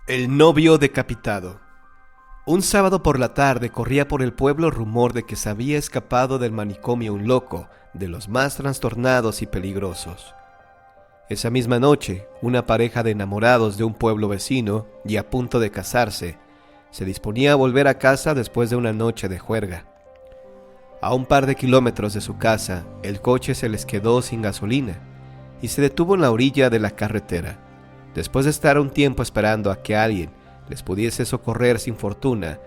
El novio decapitado. Un sábado por la tarde corría por el pueblo rumor de que se había escapado del manicomio un loco, de los más trastornados y peligrosos. Esa misma noche, una pareja de enamorados de un pueblo vecino y a punto de casarse, se disponía a volver a casa después de una noche de juerga. A un par de kilómetros de su casa, el coche se les quedó sin gasolina y se detuvo en la orilla de la carretera. Después de estar un tiempo esperando a que alguien les pudiese socorrer sin fortuna,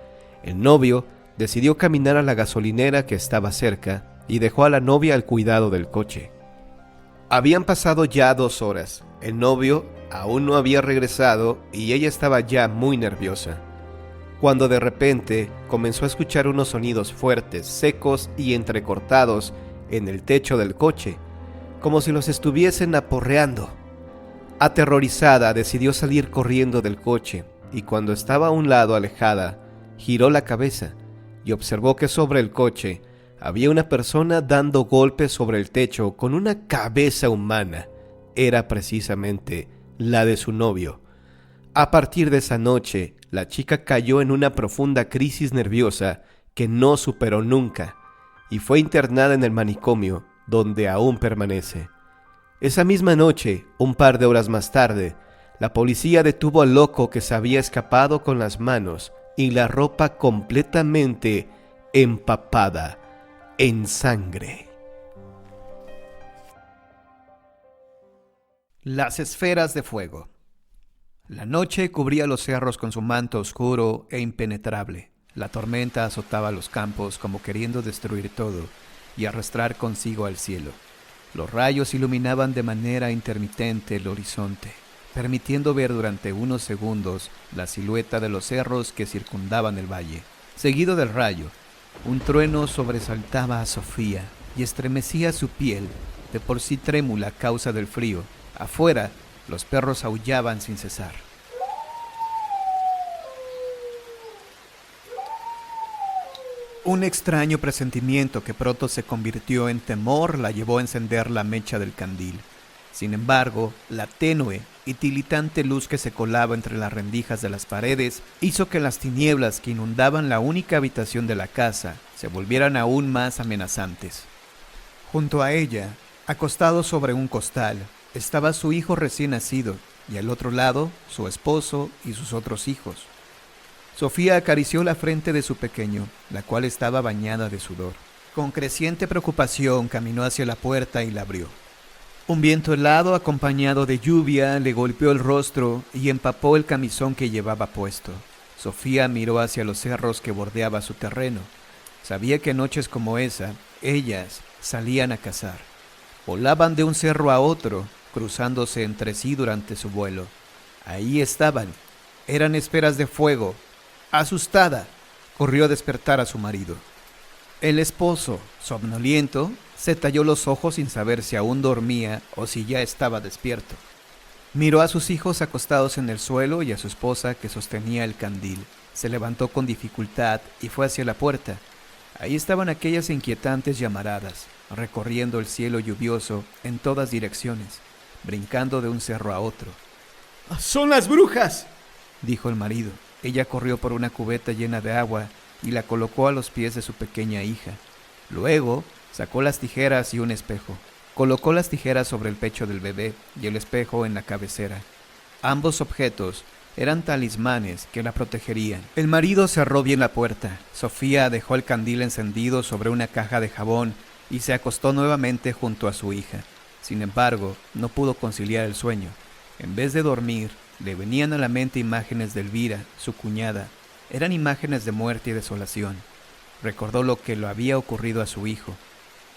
el novio decidió caminar a la gasolinera que estaba cerca y dejó a la novia al cuidado del coche. Habían pasado ya 2 horas. El novio aún no había regresado y ella estaba ya muy nerviosa, cuando de repente comenzó a escuchar unos sonidos fuertes, secos y entrecortados en el techo del coche, como si los estuviesen aporreando. Aterrorizada, decidió salir corriendo del coche y cuando estaba a un lado alejada, giró la cabeza y observó que sobre el coche había una persona dando golpes sobre el techo con una cabeza humana. Era precisamente la de su novio. A partir de esa noche, la chica cayó en una profunda crisis nerviosa que no superó nunca y fue internada en el manicomio, donde aún permanece. Esa misma noche, un par de horas más tarde, la policía detuvo al loco que se había escapado con las manos y la ropa completamente empapada en sangre. Las esferas de fuego. La noche cubría los cerros con su manto oscuro e impenetrable. La tormenta azotaba los campos como queriendo destruir todo y arrastrar consigo al cielo. Los rayos iluminaban de manera intermitente el horizonte, permitiendo ver durante unos segundos la silueta de los cerros que circundaban el valle. Seguido del rayo, un trueno sobresaltaba a Sofía y estremecía su piel, de por sí trémula a causa del frío. Afuera, los perros aullaban sin cesar. Un extraño presentimiento que pronto se convirtió en temor la llevó a encender la mecha del candil. Sin embargo, la tenue y tilitante luz que se colaba entre las rendijas de las paredes hizo que las tinieblas que inundaban la única habitación de la casa se volvieran aún más amenazantes. Junto a ella, acostado sobre un costal, estaba su hijo recién nacido y al otro lado su esposo y sus otros hijos. Sofía acarició la frente de su pequeño, la cual estaba bañada de sudor. Con creciente preocupación caminó hacia la puerta y la abrió. Un viento helado acompañado de lluvia le golpeó el rostro y empapó el camisón que llevaba puesto. Sofía miró hacia los cerros que bordeaba su terreno. Sabía que en noches como esa, ellas salían a cazar. Volaban de un cerro a otro, cruzándose entre sí durante su vuelo. Ahí estaban. Eran esferas de fuego. Asustada, corrió a despertar a su marido. El esposo, somnoliento, se talló los ojos sin saber si aún dormía o si ya estaba despierto. Miró a sus hijos acostados en el suelo y a su esposa que sostenía el candil. Se levantó con dificultad y fue hacia la puerta. Ahí estaban aquellas inquietantes llamaradas, recorriendo el cielo lluvioso en todas direcciones, brincando de un cerro a otro. ¡Son las brujas!, dijo el marido. Ella corrió por una cubeta llena de agua y la colocó a los pies de su pequeña hija. Luego sacó las tijeras y un espejo. Colocó las tijeras sobre el pecho del bebé y el espejo en la cabecera. Ambos objetos eran talismanes que la protegerían. El marido cerró bien la puerta. Sofía dejó el candil encendido sobre una caja de jabón y se acostó nuevamente junto a su hija. Sin embargo, no pudo conciliar el sueño. En vez de dormir, le venían a la mente imágenes de Elvira, su cuñada. Eran imágenes de muerte y desolación. Recordó lo que le había ocurrido a su hijo.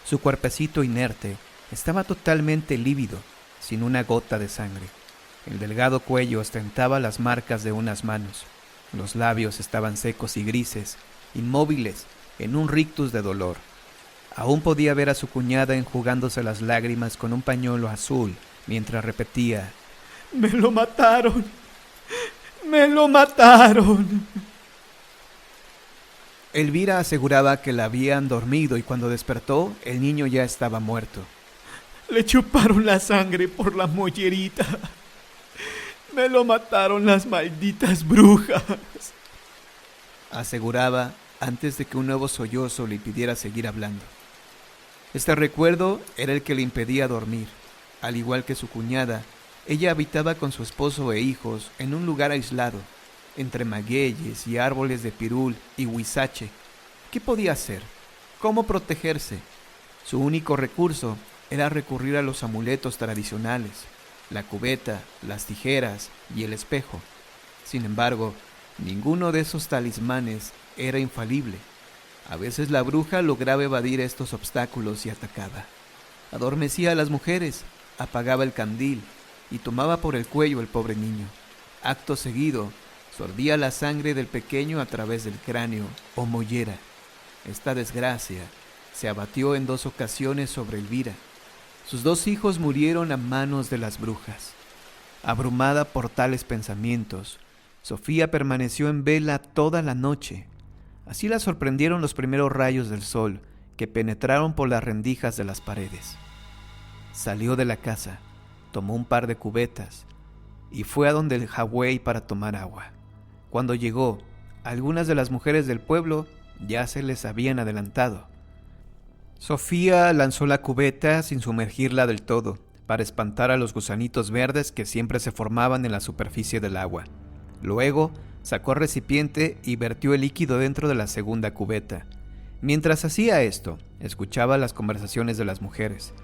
Su cuerpecito inerte estaba totalmente lívido, sin una gota de sangre. El delgado cuello ostentaba las marcas de unas manos. Los labios estaban secos y grises, inmóviles, en un rictus de dolor. Aún podía ver a su cuñada enjugándose las lágrimas con un pañuelo azul, mientras repetía: ¡Me lo mataron! ¡Me lo mataron! Elvira aseguraba que la habían dormido y cuando despertó, el niño ya estaba muerto. Le chuparon la sangre por la mollerita. Me lo mataron las malditas brujas, aseguraba antes de que un nuevo sollozo le impidiera seguir hablando. Este recuerdo era el que le impedía dormir. Al igual que su cuñada, ella habitaba con su esposo e hijos en un lugar aislado, entre magueyes y árboles de pirul y huizache. ¿Qué podía hacer? ¿Cómo protegerse? Su único recurso era recurrir a los amuletos tradicionales, la cubeta, las tijeras y el espejo. Sin embargo, ninguno de esos talismanes era infalible. A veces la bruja lograba evadir estos obstáculos y atacaba. Adormecía a las mujeres, apagaba el candil y tomaba por el cuello al pobre niño. Acto seguido, sorbía la sangre del pequeño a través del cráneo o mollera. Esta desgracia se abatió en 2 ocasiones sobre Elvira. Sus 2 hijos murieron a manos de las brujas. Abrumada por tales pensamientos, Sofía permaneció en vela toda la noche. Así la sorprendieron los primeros rayos del sol que penetraron por las rendijas de las paredes. Salió de la casa, tomó un par de cubetas y fue a donde el jagüey para tomar agua. Cuando llegó, algunas de las mujeres del pueblo ya se les habían adelantado. Sofía lanzó la cubeta sin sumergirla del todo, para espantar a los gusanitos verdes que siempre se formaban en la superficie del agua. Luego, sacó el recipiente y vertió el líquido dentro de la segunda cubeta. Mientras hacía esto, escuchaba las conversaciones de las mujeres.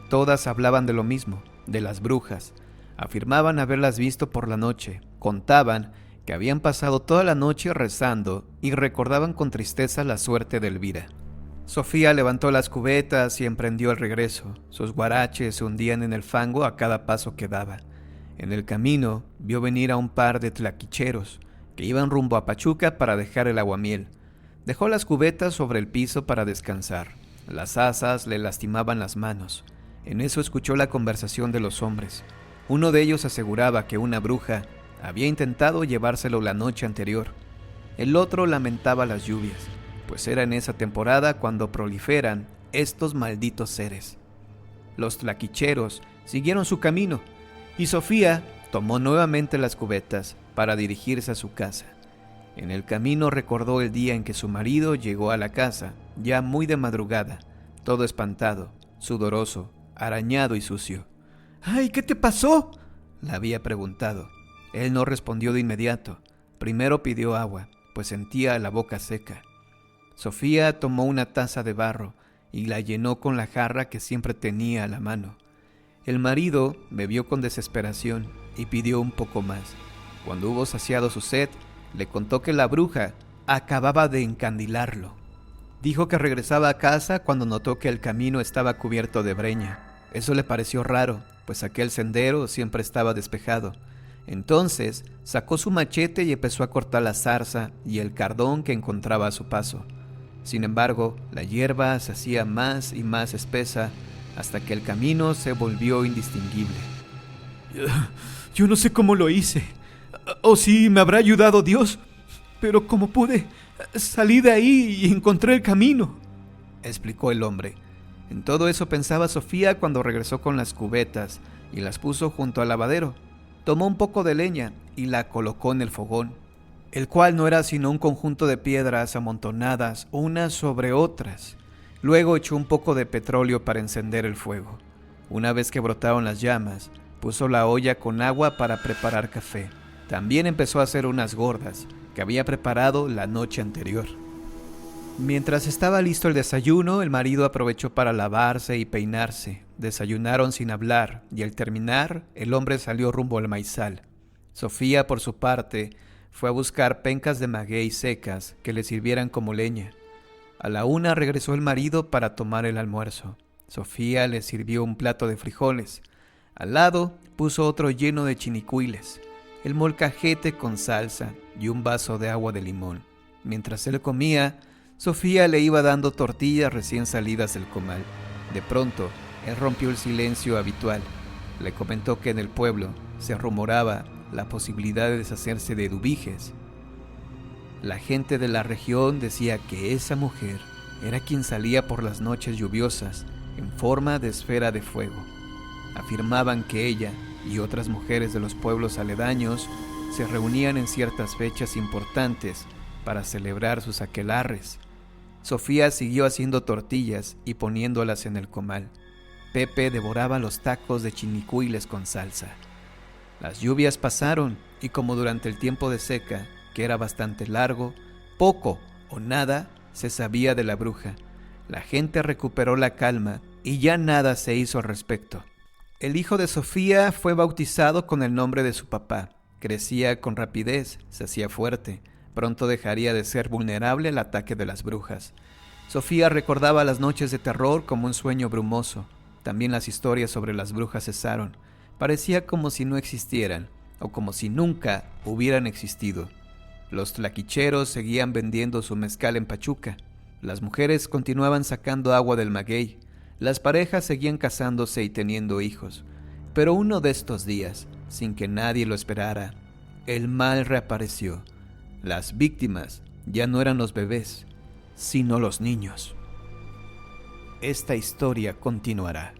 Todas hablaban de lo mismo, de las brujas. Afirmaban haberlas visto por la noche, contaban que habían pasado toda la noche rezando y recordaban con tristeza la suerte de Elvira. Sofía levantó las cubetas y emprendió el regreso. Sus guaraches se hundían en el fango a cada paso que daba. En el camino vio venir a un par de tlaquicheros que iban rumbo a Pachuca para dejar el aguamiel. Dejó las cubetas sobre el piso para descansar. Las asas le lastimaban las manos. En eso escuchó la conversación de los hombres. Uno de ellos aseguraba que una bruja había intentado llevárselo la noche anterior. El otro lamentaba las lluvias, pues era en esa temporada cuando proliferan estos malditos seres. Los tlaquicheros siguieron su camino y Sofía tomó nuevamente las cubetas para dirigirse a su casa. En el camino recordó el día en que su marido llegó a la casa, ya muy de madrugada, todo espantado, sudoroso, arañado y sucio. ¡Ay, qué te pasó!, le había preguntado. Él no respondió de inmediato. Primero pidió agua, pues sentía la boca seca. Sofía tomó una taza de barro y la llenó con la jarra que siempre tenía a la mano. El marido bebió con desesperación y pidió un poco más. Cuando hubo saciado su sed, le contó que la bruja acababa de encandilarlo. Dijo que regresaba a casa cuando notó que el camino estaba cubierto de breña. Eso le pareció raro, pues aquel sendero siempre estaba despejado. Entonces sacó su machete y empezó a cortar la zarza y el cardón que encontraba a su paso. Sin embargo, la hierba se hacía más y más espesa hasta que el camino se volvió indistinguible. Yo no sé cómo lo hice, o si me habrá ayudado Dios, pero como pude, salí de ahí y encontré el camino, explicó el hombre. En todo eso pensaba Sofía cuando regresó con las cubetas y las puso junto al lavadero. Tomó un poco de leña y la colocó en el fogón, el cual no era sino un conjunto de piedras amontonadas unas sobre otras. Luego echó un poco de petróleo para encender el fuego. Una vez que brotaron las llamas, puso la olla con agua para preparar café. También empezó a hacer unas gordas que había preparado la noche anterior. Mientras estaba listo el desayuno, el marido aprovechó para lavarse y peinarse. Desayunaron sin hablar y al terminar, el hombre salió rumbo al maizal. Sofía, por su parte, fue a buscar pencas de maguey secas que le sirvieran como leña. A la 1 regresó el marido para tomar el almuerzo. Sofía le sirvió un plato de frijoles. Al lado puso otro lleno de chinicuiles, el molcajete con salsa y un vaso de agua de limón. Mientras él comía, Sofía le iba dando tortillas recién salidas del comal. De pronto, él rompió el silencio habitual. Le comentó que en el pueblo se rumoraba la posibilidad de deshacerse de Eduviges. La gente de la región decía que esa mujer era quien salía por las noches lluviosas en forma de esfera de fuego. Afirmaban que ella y otras mujeres de los pueblos aledaños se reunían en ciertas fechas importantes para celebrar sus aquelarres. Sofía siguió haciendo tortillas y poniéndolas en el comal. Pepe devoraba los tacos de chinicuiles con salsa. Las lluvias pasaron y como durante el tiempo de seca, que era bastante largo, poco o nada se sabía de la bruja. La gente recuperó la calma y ya nada se hizo al respecto. El hijo de Sofía fue bautizado con el nombre de su papá. Crecía con rapidez, se hacía fuerte. Pronto dejaría de ser vulnerable al ataque de las brujas. Sofía recordaba las noches de terror como un sueño brumoso. También las historias sobre las brujas cesaron. Parecía como si no existieran, o como si nunca hubieran existido. Los tlaquicheros seguían vendiendo su mezcal en Pachuca. Las mujeres continuaban sacando agua del maguey. Las parejas seguían casándose y teniendo hijos. Pero uno de estos días, sin que nadie lo esperara, el mal reapareció. Las víctimas ya no eran los bebés, sino los niños. Esta historia continuará.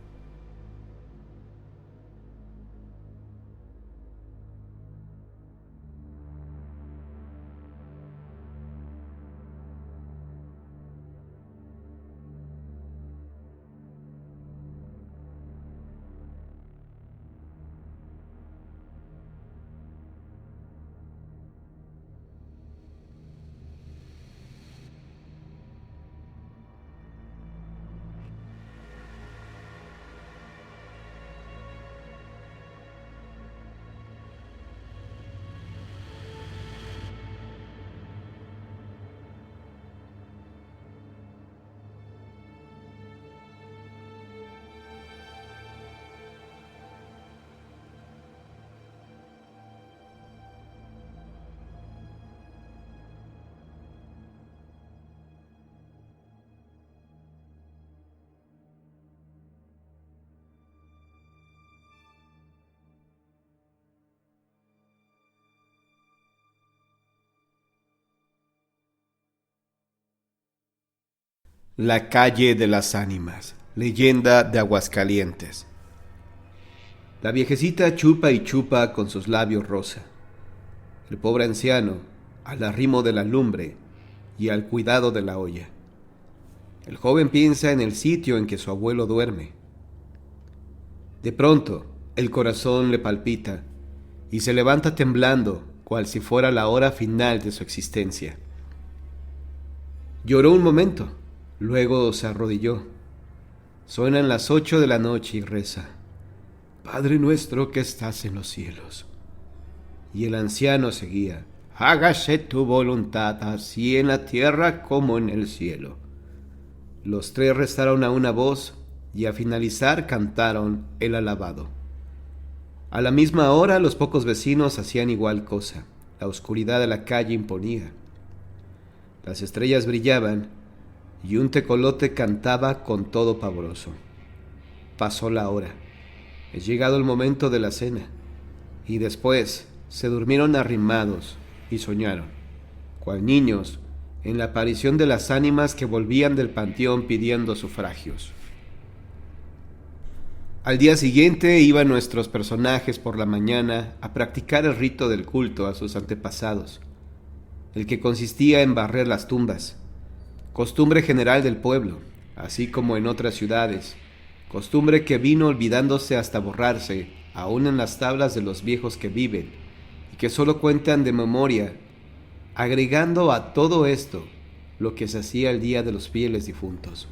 La calle de las ánimas, leyenda de Aguascalientes. La viejecita chupa y chupa con sus labios rosa. El pobre anciano, al arrimo de la lumbre y al cuidado de la olla. El joven piensa en el sitio en que su abuelo duerme. De pronto, el corazón le palpita y se levanta temblando, cual si fuera la hora final de su existencia. Lloró un momento. Luego se arrodilló. Suenan las 8 de la noche y reza: Padre nuestro que estás en los cielos. Y el anciano seguía: Hágase tu voluntad, así en la tierra como en el cielo. Los tres rezaron a una voz y a finalizar cantaron el alabado. A la misma hora los pocos vecinos hacían igual cosa. La oscuridad de la calle imponía. Las estrellas brillaban y un tecolote cantaba con todo pavoroso. Pasó la hora. Es llegado el momento de la cena. Y después se durmieron arrimados y soñaron, cual niños, en la aparición de las ánimas que volvían del panteón pidiendo sufragios. Al día siguiente iban nuestros personajes por la mañana a practicar el rito del culto a sus antepasados, el que consistía en barrer las tumbas, costumbre general del pueblo, así como en otras ciudades, costumbre que vino olvidándose hasta borrarse, aún en las tablas de los viejos que viven, y que solo cuentan de memoria, agregando a todo esto lo que se hacía el día de los fieles difuntos,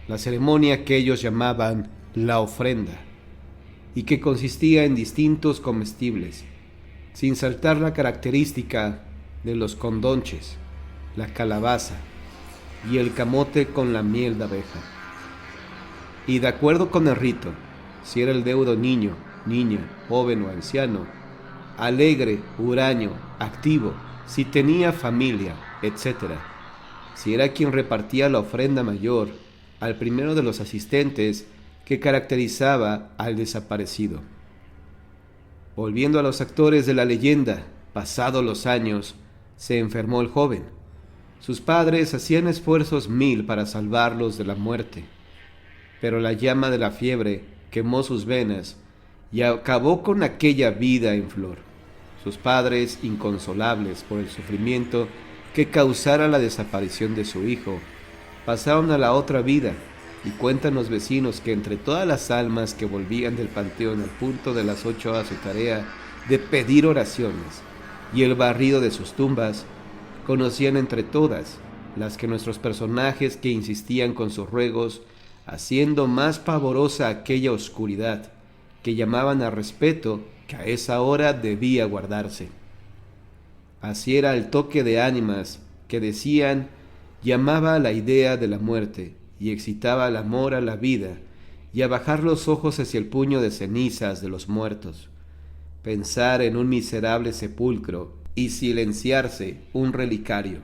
la ceremonia que ellos llamaban la ofrenda, y que consistía en distintos comestibles, sin saltar la característica de los condonches, la calabaza, y el camote con la miel de abeja. Y de acuerdo con el rito, si era el deudo niño, niña, joven o anciano, alegre, huraño, activo, si tenía familia, etc. Si era quien repartía la ofrenda mayor, al primero de los asistentes que caracterizaba al desaparecido. Volviendo a los actores de la leyenda, pasados los años, se enfermó el joven. Sus padres hacían esfuerzos 1000 para salvarlos de la muerte, pero la llama de la fiebre quemó sus venas y acabó con aquella vida en flor. Sus padres, inconsolables por el sufrimiento que causara la desaparición de su hijo, pasaron a la otra vida, y cuentan los vecinos que entre todas las almas que volvían del panteón al punto de las 8 a su tarea de pedir oraciones y el barrido de sus tumbas, conocían entre todas las que nuestros personajes que insistían con sus ruegos, haciendo más pavorosa aquella oscuridad que llamaban a respeto que a esa hora debía guardarse. Así era el toque de ánimas que decían llamaba a la idea de la muerte y excitaba al amor a la vida y a bajar los ojos hacia el puño de cenizas de los muertos, pensar en un miserable sepulcro y silenciarse un relicario.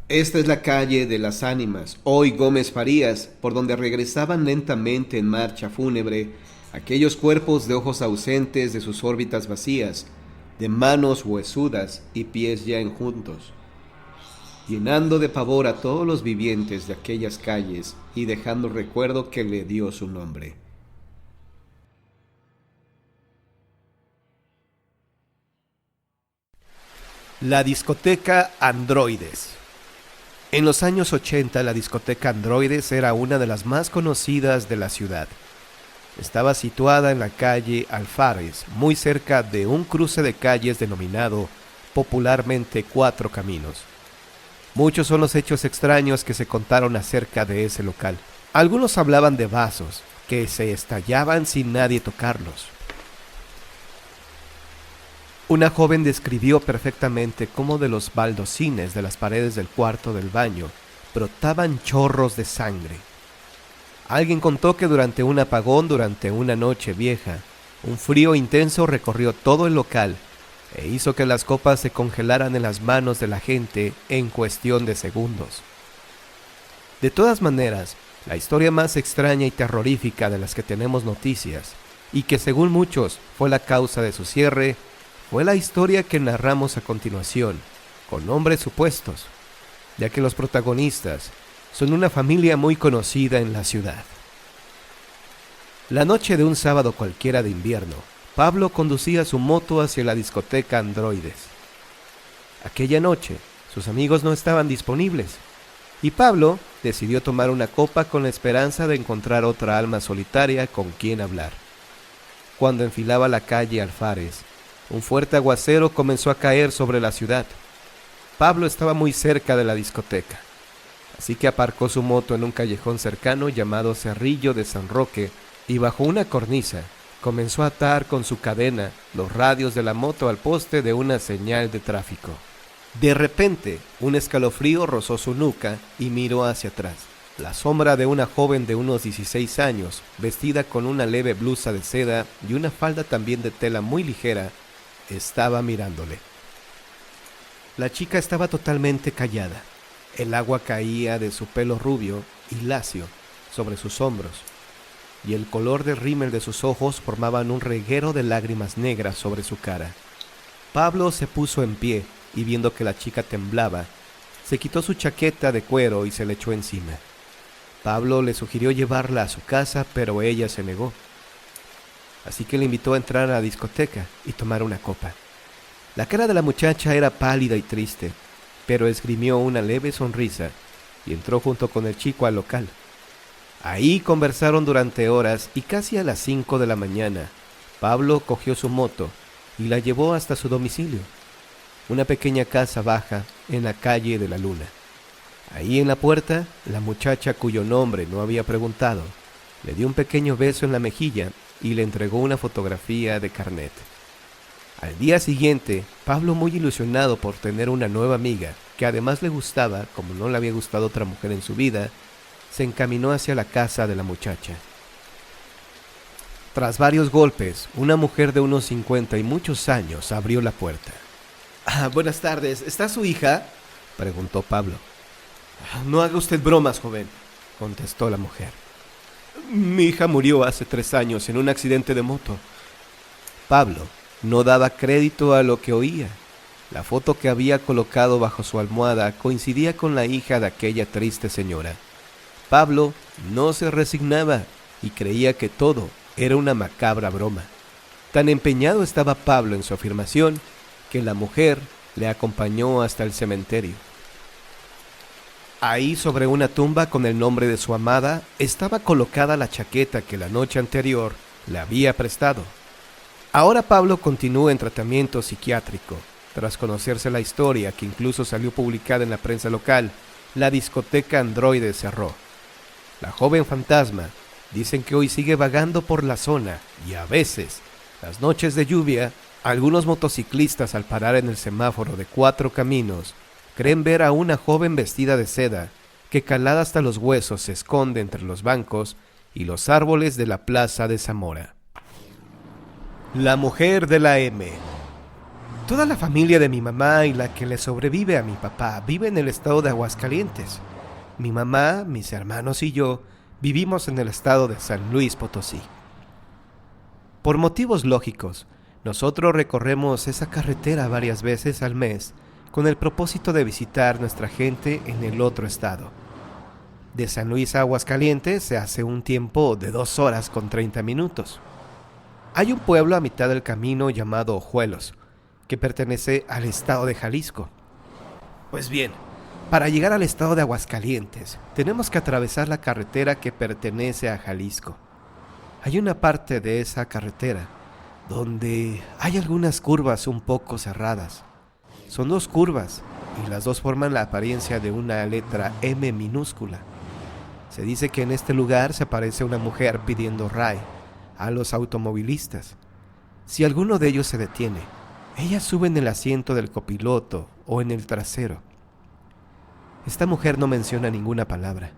Esta es la calle de las ánimas, hoy Gómez Farías, por donde regresaban lentamente en marcha fúnebre aquellos cuerpos de ojos ausentes de sus órbitas vacías, de manos huesudas y pies ya enjuntos, llenando de pavor a todos los vivientes de aquellas calles y dejando el recuerdo que le dio su nombre. La discoteca Androides. En los años 80, la discoteca Androides era una de las más conocidas de la ciudad. Estaba situada en la calle Alfares, muy cerca de un cruce de calles denominado popularmente Cuatro Caminos. Muchos son los hechos extraños que se contaron acerca de ese local. Algunos hablaban de vasos que se estallaban sin nadie tocarlos. Una joven describió perfectamente cómo de los baldocines de las paredes del cuarto del baño brotaban chorros de sangre. Alguien contó que durante un apagón, durante una noche vieja, un frío intenso recorrió todo el local e hizo que las copas se congelaran en las manos de la gente en cuestión de segundos. De todas maneras, la historia más extraña y terrorífica de las que tenemos noticias, y que según muchos fue la causa de su cierre, fue la historia que narramos a continuación, con nombres supuestos, ya que los protagonistas son una familia muy conocida en la ciudad. La noche de un sábado cualquiera de invierno, Pablo conducía su moto hacia la discoteca Androides. Aquella noche, sus amigos no estaban disponibles, y Pablo decidió tomar una copa con la esperanza de encontrar otra alma solitaria con quien hablar. Cuando enfilaba la calle Alfares, un fuerte aguacero comenzó a caer sobre la ciudad. Pablo estaba muy cerca de la discoteca, así que aparcó su moto en un callejón cercano llamado Cerrillo de San Roque y bajo una cornisa comenzó a atar con su cadena los radios de la moto al poste de una señal de tráfico. De repente, un escalofrío rozó su nuca y miró hacia atrás. La sombra de una joven de unos 16 años, vestida con una leve blusa de seda y una falda también de tela muy ligera, estaba mirándole. La chica estaba totalmente callada. El agua caía de su pelo rubio y lacio sobre sus hombros, y el color del rímel de sus ojos formaban un reguero de lágrimas negras sobre su cara. Pablo se puso en pie y viendo que la chica temblaba, se quitó su chaqueta de cuero y se le echó encima. Pablo le sugirió llevarla a su casa, pero ella se negó. Así que le invitó a entrar a la discoteca y tomar una copa. La cara de la muchacha era pálida y triste, pero esgrimió una leve sonrisa y entró junto con el chico al local. Ahí conversaron durante horas y casi a las 5 de la mañana, Pablo cogió su moto y la llevó hasta su domicilio, una pequeña casa baja en la calle de la Luna. Ahí en la puerta, la muchacha cuyo nombre no había preguntado, le dio un pequeño beso en la mejilla y le entregó una fotografía de carnet. Al día siguiente, Pablo, muy ilusionado por tener una nueva amiga, que además le gustaba, como no le había gustado otra mujer en su vida, se encaminó hacia la casa de la muchacha. Tras varios golpes, una mujer de unos 50 y muchos años abrió la puerta. Buenas tardes, ¿está su hija?, preguntó Pablo. No haga usted bromas, joven, contestó la mujer. Mi hija murió hace 3 años en un accidente de moto. Pablo no daba crédito a lo que oía. La foto que había colocado bajo su almohada coincidía con la hija de aquella triste señora. Pablo no se resignaba y creía que todo era una macabra broma. Tan empeñado estaba Pablo en su afirmación que la mujer le acompañó hasta el cementerio. Ahí, sobre una tumba con el nombre de su amada, estaba colocada la chaqueta que la noche anterior le había prestado. Ahora Pablo continúa en tratamiento psiquiátrico. Tras conocerse la historia, que incluso salió publicada en la prensa local, la discoteca Androide cerró. La joven fantasma dicen que hoy sigue vagando por la zona y a veces, las noches de lluvia, algunos motociclistas al parar en el semáforo de 4 caminos creen ver a una joven vestida de seda que calada hasta los huesos se esconde entre los bancos y los árboles de la plaza de Zamora. La mujer de la M. Toda la familia de mi mamá y la que le sobrevive a mi papá vive en el estado de Aguascalientes. Mi mamá, mis hermanos y yo vivimos en el estado de San Luis Potosí. Por motivos lógicos, nosotros recorremos esa carretera varias veces al mes con el propósito de visitar nuestra gente en el otro estado. De San Luis a Aguascalientes se hace un tiempo de 2 horas con 30 minutos. Hay un pueblo a mitad del camino llamado Ojuelos, que pertenece al estado de Jalisco. Pues bien, para llegar al estado de Aguascalientes, tenemos que atravesar la carretera que pertenece a Jalisco. Hay una parte de esa carretera donde hay algunas curvas un poco cerradas. Son 2 curvas y las 2 forman la apariencia de una letra M minúscula. Se dice que en este lugar se aparece una mujer pidiendo ray a los automovilistas. Si alguno de ellos se detiene, ella sube en el asiento del copiloto o en el trasero. Esta mujer no menciona ninguna palabra,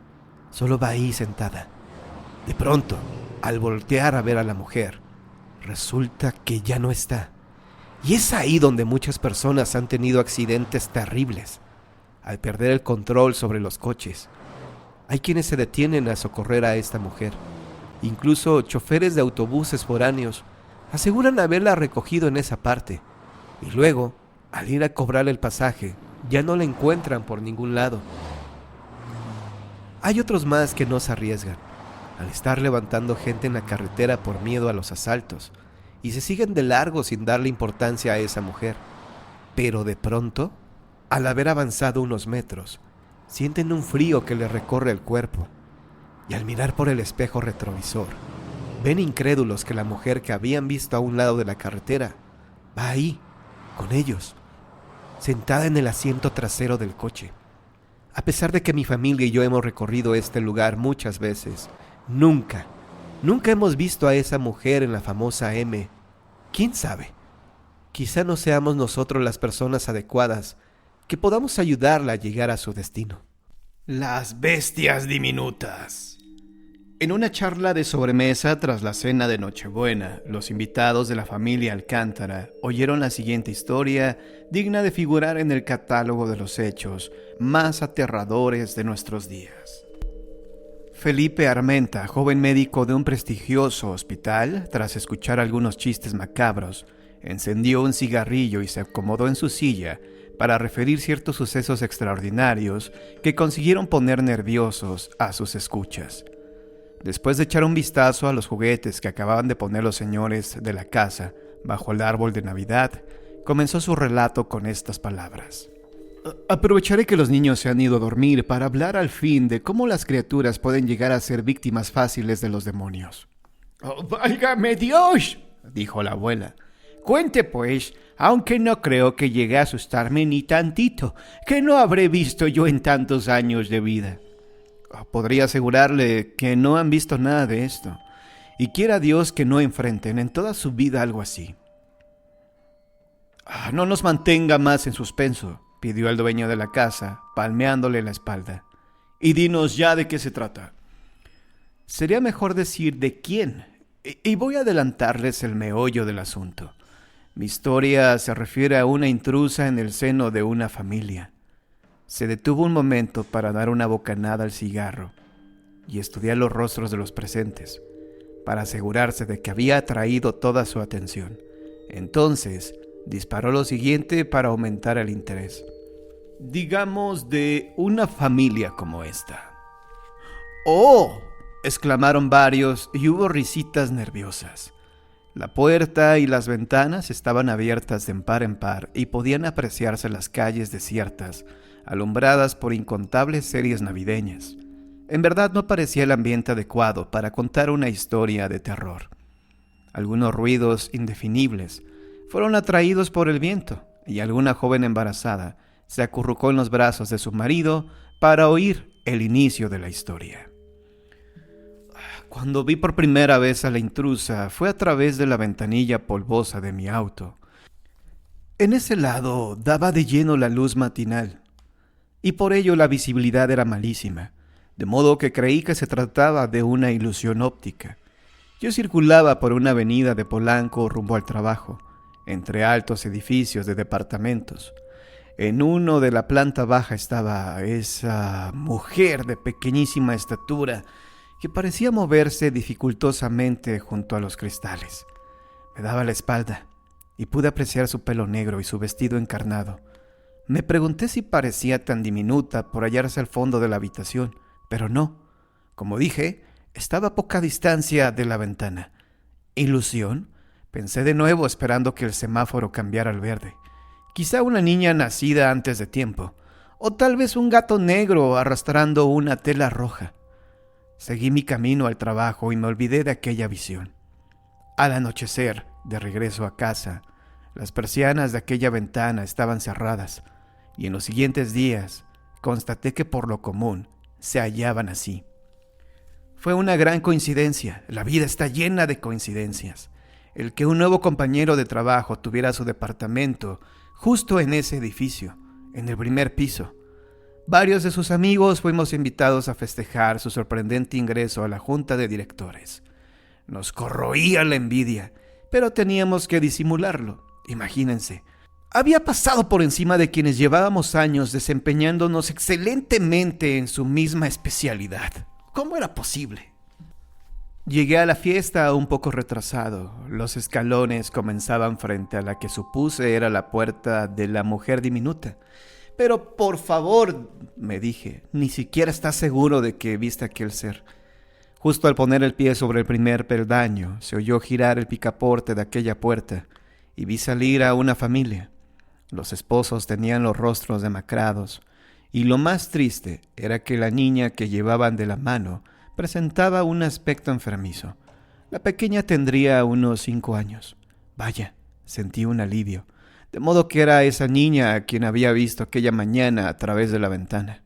solo va ahí sentada. De pronto, al voltear a ver a la mujer, resulta que ya no está. Y es ahí donde muchas personas han tenido accidentes terribles, al perder el control sobre los coches. Hay quienes se detienen a socorrer a esta mujer. Incluso choferes de autobuses foráneos aseguran haberla recogido en esa parte. Y luego, al ir a cobrar el pasaje, ya no la encuentran por ningún lado. Hay otros más que no se arriesgan, al estar levantando gente en la carretera por miedo a los asaltos, y se siguen de largo sin darle importancia a esa mujer. Pero de pronto, al haber avanzado unos metros, sienten un frío que les recorre el cuerpo, y al mirar por el espejo retrovisor, ven incrédulos que la mujer que habían visto a un lado de la carretera va ahí, con ellos, sentada en el asiento trasero del coche. A pesar de que mi familia y yo hemos recorrido este lugar muchas veces, nunca hemos visto a esa mujer en la famosa M. ¿Quién sabe? Quizá no seamos nosotros las personas adecuadas que podamos ayudarla a llegar a su destino. Las bestias diminutas. En una charla de sobremesa tras la cena de Nochebuena, los invitados de la familia Alcántara oyeron la siguiente historia, digna de figurar en el catálogo de los hechos más aterradores de nuestros días. Felipe Armenta, joven médico de un prestigioso hospital, tras escuchar algunos chistes macabros, encendió un cigarrillo y se acomodó en su silla para referir ciertos sucesos extraordinarios que consiguieron poner nerviosos a sus escuchas. Después de echar un vistazo a los juguetes que acababan de poner los señores de la casa bajo el árbol de Navidad, comenzó su relato con estas palabras. Aprovecharé que los niños se han ido a dormir para hablar al fin de cómo las criaturas pueden llegar a ser víctimas fáciles de los demonios. ¡Oh, válgame Dios!, dijo la abuela. Cuente pues, aunque no creo que llegue a asustarme ni tantito, que no habré visto yo en tantos años de vida. Podría asegurarle que no han visto nada de esto, y quiera Dios que no enfrenten en toda su vida algo así. No nos mantenga más en suspenso, pidió el dueño de la casa, palmeándole la espalda. Y dinos ya de qué se trata. Sería mejor decir de quién, y voy a adelantarles el meollo del asunto. Mi historia se refiere a una intrusa en el seno de una familia. Se detuvo un momento para dar una bocanada al cigarro y estudiar los rostros de los presentes, para asegurarse de que había atraído toda su atención. Entonces, disparó lo siguiente para aumentar el interés. Digamos de una familia como esta. ¡Oh!, exclamaron varios y hubo risitas nerviosas. La puerta y las ventanas estaban abiertas de par en par y podían apreciarse las calles desiertas, alumbradas por incontables series navideñas. En verdad no parecía el ambiente adecuado para contar una historia de terror. Algunos ruidos indefinibles fueron atraídos por el viento y alguna joven embarazada se acurrucó en los brazos de su marido para oír el inicio de la historia. Cuando vi por primera vez a la intrusa fue a través de la ventanilla polvosa de mi auto. En ese lado daba de lleno la luz matinal, y por ello la visibilidad era malísima, de modo que creí que se trataba de una ilusión óptica. Yo circulaba por una avenida de Polanco rumbo al trabajo, entre altos edificios de departamentos. En uno de la planta baja estaba esa mujer de pequeñísima estatura que parecía moverse dificultosamente junto a los cristales. Me daba la espalda y pude apreciar su pelo negro y su vestido encarnado. Me pregunté si parecía tan diminuta por hallarse al fondo de la habitación, pero no. Como dije, estaba a poca distancia de la ventana. ¿Ilusión? Pensé de nuevo esperando que el semáforo cambiara al verde. Quizá una niña nacida antes de tiempo, o tal vez un gato negro arrastrando una tela roja. Seguí mi camino al trabajo y me olvidé de aquella visión. Al anochecer, de regreso a casa, las persianas de aquella ventana estaban cerradas, y en los siguientes días constaté que por lo común se hallaban así. Fue una gran coincidencia, la vida está llena de coincidencias. El que un nuevo compañero de trabajo tuviera su departamento justo en ese edificio, en el primer piso. Varios de sus amigos fuimos invitados a festejar su sorprendente ingreso a la junta de directores. Nos corroía la envidia, pero teníamos que disimularlo. Imagínense, había pasado por encima de quienes llevábamos años desempeñándonos excelentemente en su misma especialidad. ¿Cómo era posible? Llegué a la fiesta un poco retrasado. Los escalones comenzaban frente a la que supuse era la puerta de la mujer diminuta. Pero por favor, me dije, ni siquiera estás seguro de que viste aquel ser. Justo al poner el pie sobre el primer peldaño, se oyó girar el picaporte de aquella puerta y vi salir a una familia. Los esposos tenían los rostros demacrados y lo más triste era que la niña que llevaban de la mano presentaba un aspecto enfermizo. La pequeña tendría unos 5 años. Vaya, sentí un alivio. De modo que era esa niña a quien había visto aquella mañana a través de la ventana.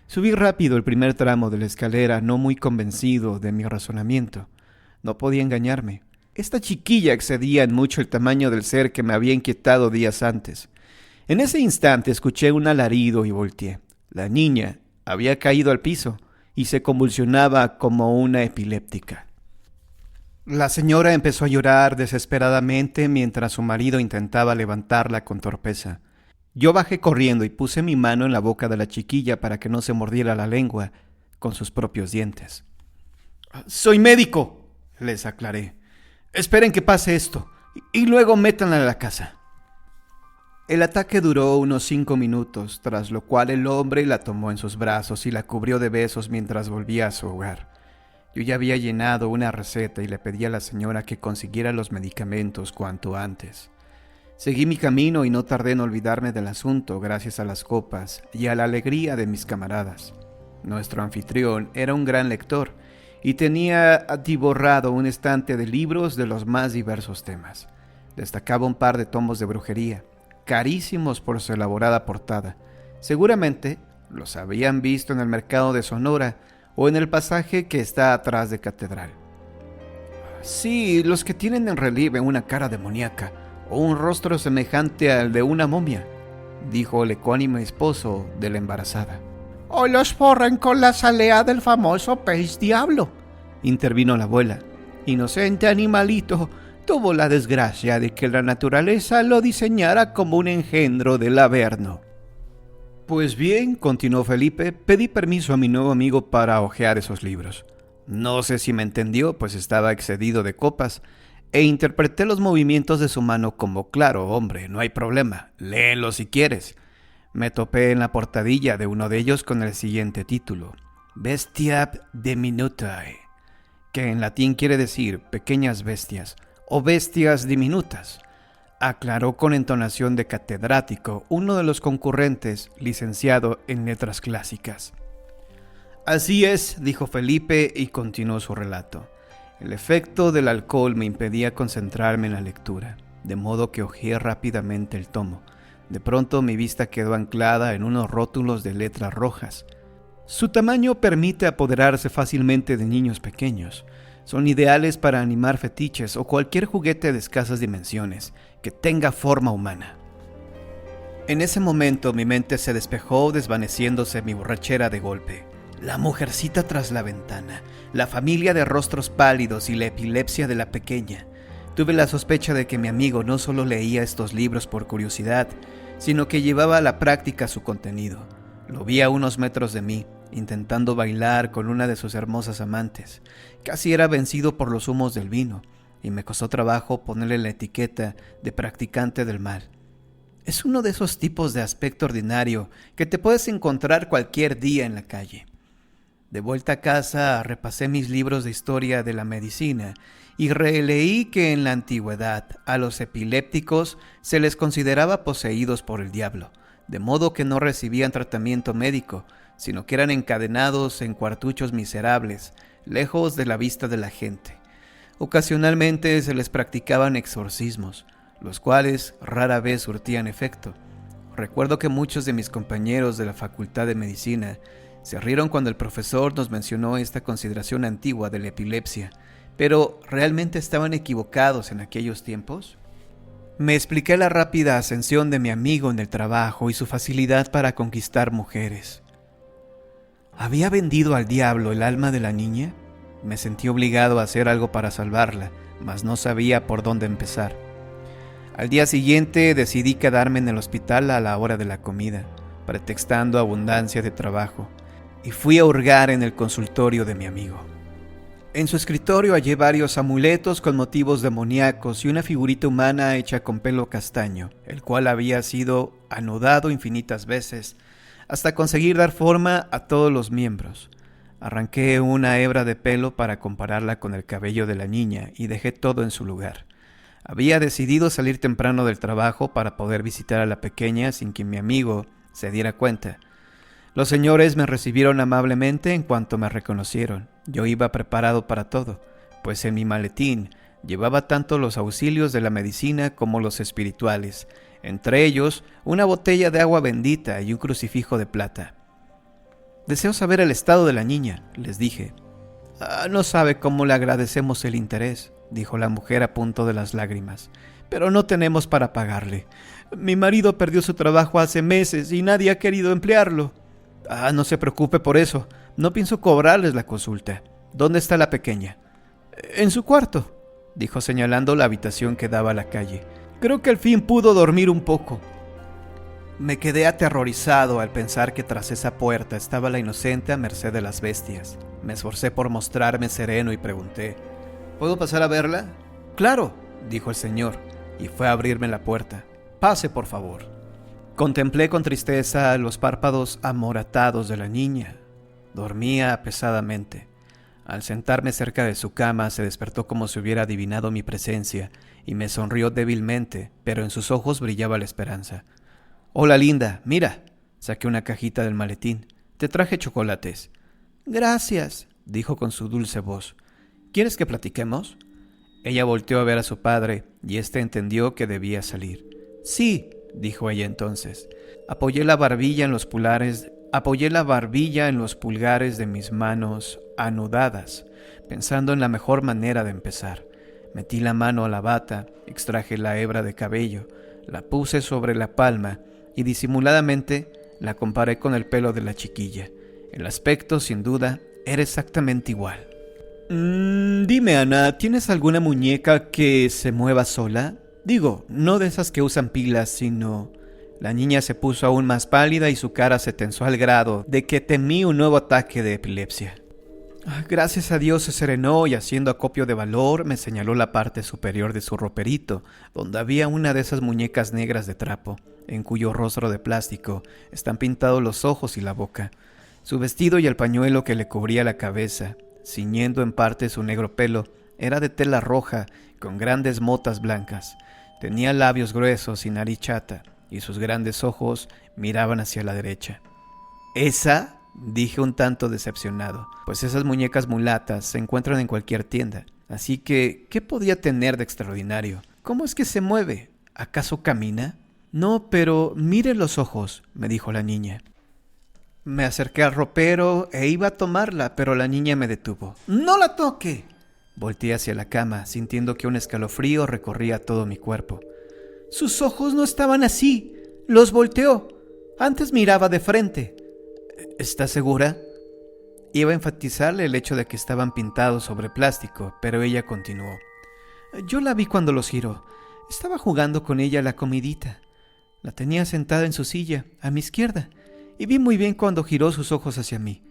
Subí rápido el primer tramo de la escalera, no muy convencido de mi razonamiento. No podía engañarme. Esta chiquilla excedía en mucho el tamaño del ser que me había inquietado días antes. En ese instante escuché un alarido y volteé. La niña había caído al piso y se convulsionaba como una epiléptica. La señora empezó a llorar desesperadamente mientras su marido intentaba levantarla con torpeza. Yo bajé corriendo y puse mi mano en la boca de la chiquilla para que no se mordiera la lengua con sus propios dientes. «Soy médico», les aclaré. «Esperen que pase esto y luego métanla a la casa». El ataque duró unos 5 minutos, tras lo cual el hombre la tomó en sus brazos y la cubrió de besos mientras volvía a su hogar. Yo ya había llenado una receta y le pedí a la señora que consiguiera los medicamentos cuanto antes. Seguí mi camino y no tardé en olvidarme del asunto gracias a las copas y a la alegría de mis camaradas. Nuestro anfitrión era un gran lector y tenía atiborrado un estante de libros de los más diversos temas. Destacaba un par de tomos de brujería, carísimos por su elaborada portada. Seguramente los habían visto en el mercado de Sonora o en el pasaje que está atrás de Catedral. Sí, los que tienen en relieve una cara demoníaca o un rostro semejante al de una momia, dijo el ecuánime esposo de la embarazada. O los forran con la salea del famoso pez diablo, intervino la abuela. Inocente animalito, tuvo la desgracia de que la naturaleza lo diseñara como un engendro del Averno. Pues bien, continuó Felipe, pedí permiso a mi nuevo amigo para hojear esos libros. No sé si me entendió, pues estaba excedido de copas, e interpreté los movimientos de su mano como: claro, hombre, no hay problema, léelo si quieres. Me topé en la portadilla de uno de ellos con el siguiente título: Bestia Diminutae, que en latín quiere decir pequeñas bestias, o bestias diminutas, aclaró con entonación de catedrático uno de los concurrentes, licenciado en letras clásicas. Así es, dijo Felipe y continuó su relato. El efecto del alcohol me impedía concentrarme en la lectura, de modo que hojeé rápidamente el tomo. De pronto mi vista quedó anclada en unos rótulos de letras rojas. Su tamaño permite apoderarse fácilmente de niños pequeños. Son ideales para animar fetiches o cualquier juguete de escasas dimensiones que tenga forma humana. En ese momento mi mente se despejó, desvaneciéndose mi borrachera de golpe. La mujercita tras la ventana, la familia de rostros pálidos y la epilepsia de la pequeña. Tuve la sospecha de que mi amigo no solo leía estos libros por curiosidad, sino que llevaba a la práctica su contenido. Lo vi a unos metros de mí, intentando bailar con una de sus hermosas amantes. Casi era vencido por los humos del vino, y me costó trabajo ponerle la etiqueta de practicante del mal. Es uno de esos tipos de aspecto ordinario que te puedes encontrar cualquier día en la calle. De vuelta a casa, repasé mis libros de historia de la medicina y releí que en la antigüedad a los epilépticos se les consideraba poseídos por el diablo, de modo que no recibían tratamiento médico, sino que eran encadenados en cuartuchos miserables, lejos de la vista de la gente. Ocasionalmente se les practicaban exorcismos, los cuales rara vez surtían efecto. Recuerdo que muchos de mis compañeros de la Facultad de Medicina se rieron cuando el profesor nos mencionó esta consideración antigua de la epilepsia, pero ¿realmente estaban equivocados en aquellos tiempos? Me expliqué la rápida ascensión de mi amigo en el trabajo y su facilidad para conquistar mujeres. ¿Había vendido al diablo el alma de la niña? Me sentí obligado a hacer algo para salvarla, mas no sabía por dónde empezar. Al día siguiente decidí quedarme en el hospital a la hora de la comida, pretextando abundancia de trabajo, y fui a hurgar en el consultorio de mi amigo. En su escritorio hallé varios amuletos con motivos demoníacos y una figurita humana hecha con pelo castaño, el cual había sido anudado infinitas veces, hasta conseguir dar forma a todos los miembros. Arranqué una hebra de pelo para compararla con el cabello de la niña y dejé todo en su lugar. Había decidido salir temprano del trabajo para poder visitar a la pequeña sin que mi amigo se diera cuenta. Los señores me recibieron amablemente en cuanto me reconocieron. Yo iba preparado para todo, pues en mi maletín llevaba tanto los auxilios de la medicina como los espirituales, entre ellos una botella de agua bendita y un crucifijo de plata. «Deseo saber el estado de la niña», les dije. «No sabe cómo le agradecemos el interés», dijo la mujer a punto de las lágrimas, «pero no tenemos para pagarle. Mi marido perdió su trabajo hace meses y nadie ha querido emplearlo». «No se preocupe por eso. No pienso cobrarles la consulta. ¿Dónde está la pequeña?» «En su cuarto», dijo señalando la habitación que daba a la calle. «Creo que al fin pudo dormir un poco». Me quedé aterrorizado al pensar que tras esa puerta estaba la inocente a merced de las bestias. Me esforcé por mostrarme sereno y pregunté: «¿Puedo pasar a verla?» «Claro», dijo el señor, y fue a abrirme la puerta. «Pase, por favor». Contemplé con tristeza los párpados amoratados de la niña. Dormía pesadamente. Al sentarme cerca de su cama se despertó como si hubiera adivinado mi presencia y me sonrió débilmente, pero en sus ojos brillaba la esperanza. «Hola, linda, mira», saqué una cajita del maletín. «Te traje chocolates». «Gracias», dijo con su dulce voz. «¿Quieres que platiquemos?» Ella volteó a ver a su padre y éste entendió que debía salir. «Sí», dijo ella entonces. Apoyé la barbilla en los pulgares de mis manos anudadas, pensando en la mejor manera de empezar. Metí la mano a la bata, extraje la hebra de cabello, la puse sobre la palma y disimuladamente la comparé con el pelo de la chiquilla. El aspecto, sin duda, era exactamente igual. Dime, Ana, ¿tienes alguna muñeca que se mueva sola? Digo, no de esas que usan pilas, sino... La niña se puso aún más pálida y su cara se tensó al grado de que temí un nuevo ataque de epilepsia. Gracias a Dios se serenó y, haciendo acopio de valor, me señaló la parte superior de su roperito, donde había una de esas muñecas negras de trapo, en cuyo rostro de plástico están pintados los ojos y la boca. Su vestido y el pañuelo que le cubría la cabeza, ciñendo en parte su negro pelo, era de tela roja con grandes motas blancas. Tenía labios gruesos y nariz chata, y sus grandes ojos miraban hacia la derecha. ¿Esa? Dije un tanto decepcionado, pues esas muñecas mulatas se encuentran en cualquier tienda. Así que, ¿qué podía tener de extraordinario? ¿Cómo es que se mueve? ¿Acaso camina? No, pero mire los ojos, me dijo la niña. Me acerqué al ropero e iba a tomarla, pero la niña me detuvo. ¡No la toque! Volteé hacia la cama, sintiendo que un escalofrío recorría todo mi cuerpo. Sus ojos no estaban así, los volteó. Antes miraba de frente. ¿Estás segura? Iba a enfatizarle el hecho de que estaban pintados sobre plástico, pero ella continuó. Yo la vi cuando los giró. Estaba jugando con ella a la comidita. La tenía sentada en su silla, a mi izquierda, y vi muy bien cuando giró sus ojos hacia mí.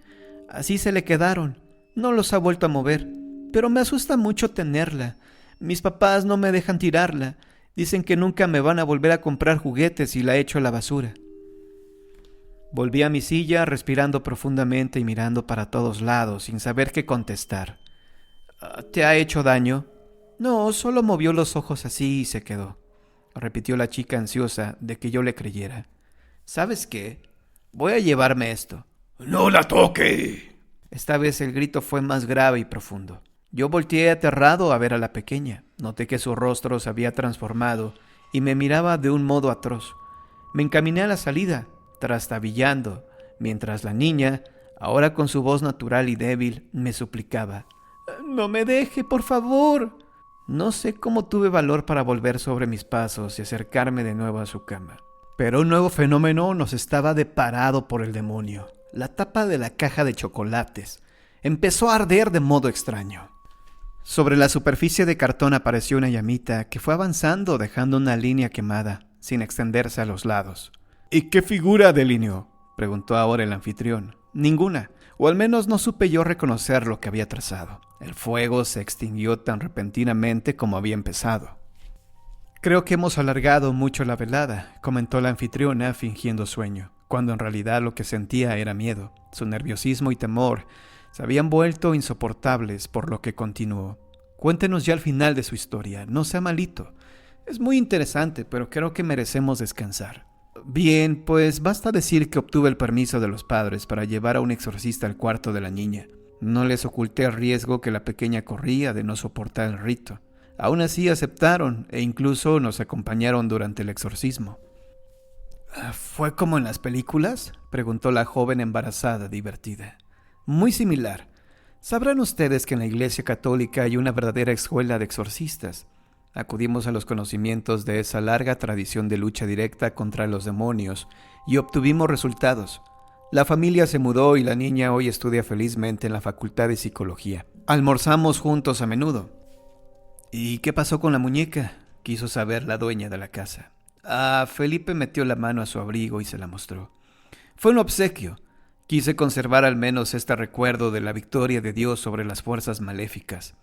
Así se le quedaron. No los ha vuelto a mover, pero me asusta mucho tenerla. Mis papás no me dejan tirarla. Dicen que nunca me van a volver a comprar juguetes y la echo a la basura. Volví a mi silla, respirando profundamente y mirando para todos lados, sin saber qué contestar. ¿Te ha hecho daño? No, solo movió los ojos así y se quedó, repitió la chica ansiosa de que yo le creyera. ¿Sabes qué? Voy a llevarme esto. ¡No la toque! Esta vez el grito fue más grave y profundo. Yo volteé aterrado a ver a la pequeña. Noté que su rostro se había transformado y me miraba de un modo atroz. Me encaminé a la salida, trastabillando, mientras la niña, ahora con su voz natural y débil, me suplicaba. «No me deje, por favor». No sé cómo tuve valor para volver sobre mis pasos y acercarme de nuevo a su cama. Pero un nuevo fenómeno nos estaba deparado por el demonio. La tapa de la caja de chocolates empezó a arder de modo extraño. Sobre la superficie de cartón apareció una llamita que fue avanzando dejando una línea quemada, sin extenderse a los lados. ¿Y qué figura delineó?, preguntó ahora el anfitrión. Ninguna, o al menos no supe yo reconocer lo que había trazado. El fuego se extinguió tan repentinamente como había empezado. Creo que hemos alargado mucho la velada, comentó la anfitriona fingiendo sueño, cuando en realidad lo que sentía era miedo. Su nerviosismo y temor se habían vuelto insoportables, por lo que continuó. Cuéntenos ya el final de su historia, no sea malito. Es muy interesante, pero creo que merecemos descansar. Bien, pues basta decir que obtuve el permiso de los padres para llevar a un exorcista al cuarto de la niña. No les oculté el riesgo que la pequeña corría de no soportar el rito. Aún así aceptaron e incluso nos acompañaron durante el exorcismo. ¿Fue como en las películas?, preguntó la joven embarazada, divertida. Muy similar. Sabrán ustedes que en la Iglesia Católica hay una verdadera escuela de exorcistas. Acudimos a los conocimientos de esa larga tradición de lucha directa contra los demonios y obtuvimos resultados. La familia se mudó y la niña hoy estudia felizmente en la Facultad de Psicología. Almorzamos juntos a menudo. ¿Y qué pasó con la muñeca?, quiso saber la dueña de la casa. Felipe metió la mano a su abrigo y se la mostró. Fue un obsequio. Quise conservar al menos este recuerdo de la victoria de Dios sobre las fuerzas maléficas.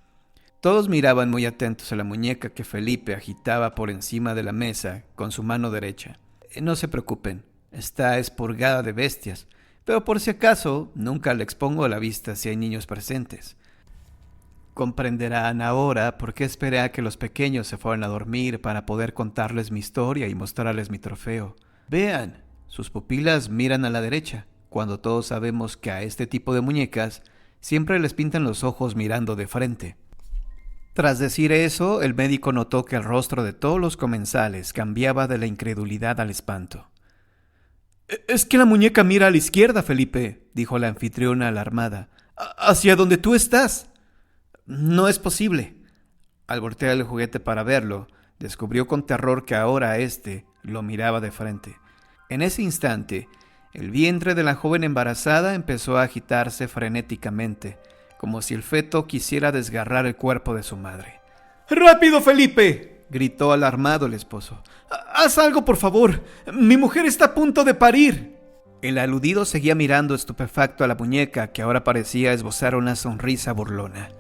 Todos miraban muy atentos a la muñeca que Felipe agitaba por encima de la mesa con su mano derecha. No se preocupen, está expurgada de bestias, pero por si acaso nunca la expongo a la vista si hay niños presentes. Comprenderán ahora por qué esperé a que los pequeños se fueran a dormir para poder contarles mi historia y mostrarles mi trofeo. Vean, sus pupilas miran a la derecha, cuando todos sabemos que a este tipo de muñecas siempre les pintan los ojos mirando de frente. Tras decir eso, el médico notó que el rostro de todos los comensales cambiaba de la incredulidad al espanto. «Es que la muñeca mira a la izquierda, Felipe», dijo la anfitriona alarmada. «Hacia donde tú estás». «No es posible». Al voltear el juguete para verlo, descubrió con terror que ahora éste lo miraba de frente. En ese instante, el vientre de la joven embarazada empezó a agitarse frenéticamente, como si el feto quisiera desgarrar el cuerpo de su madre. «¡Rápido, Felipe!», gritó alarmado el esposo. «¡Haz algo, por favor! ¡Mi mujer está a punto de parir!». El aludido seguía mirando estupefacto a la muñeca, que ahora parecía esbozar una sonrisa burlona.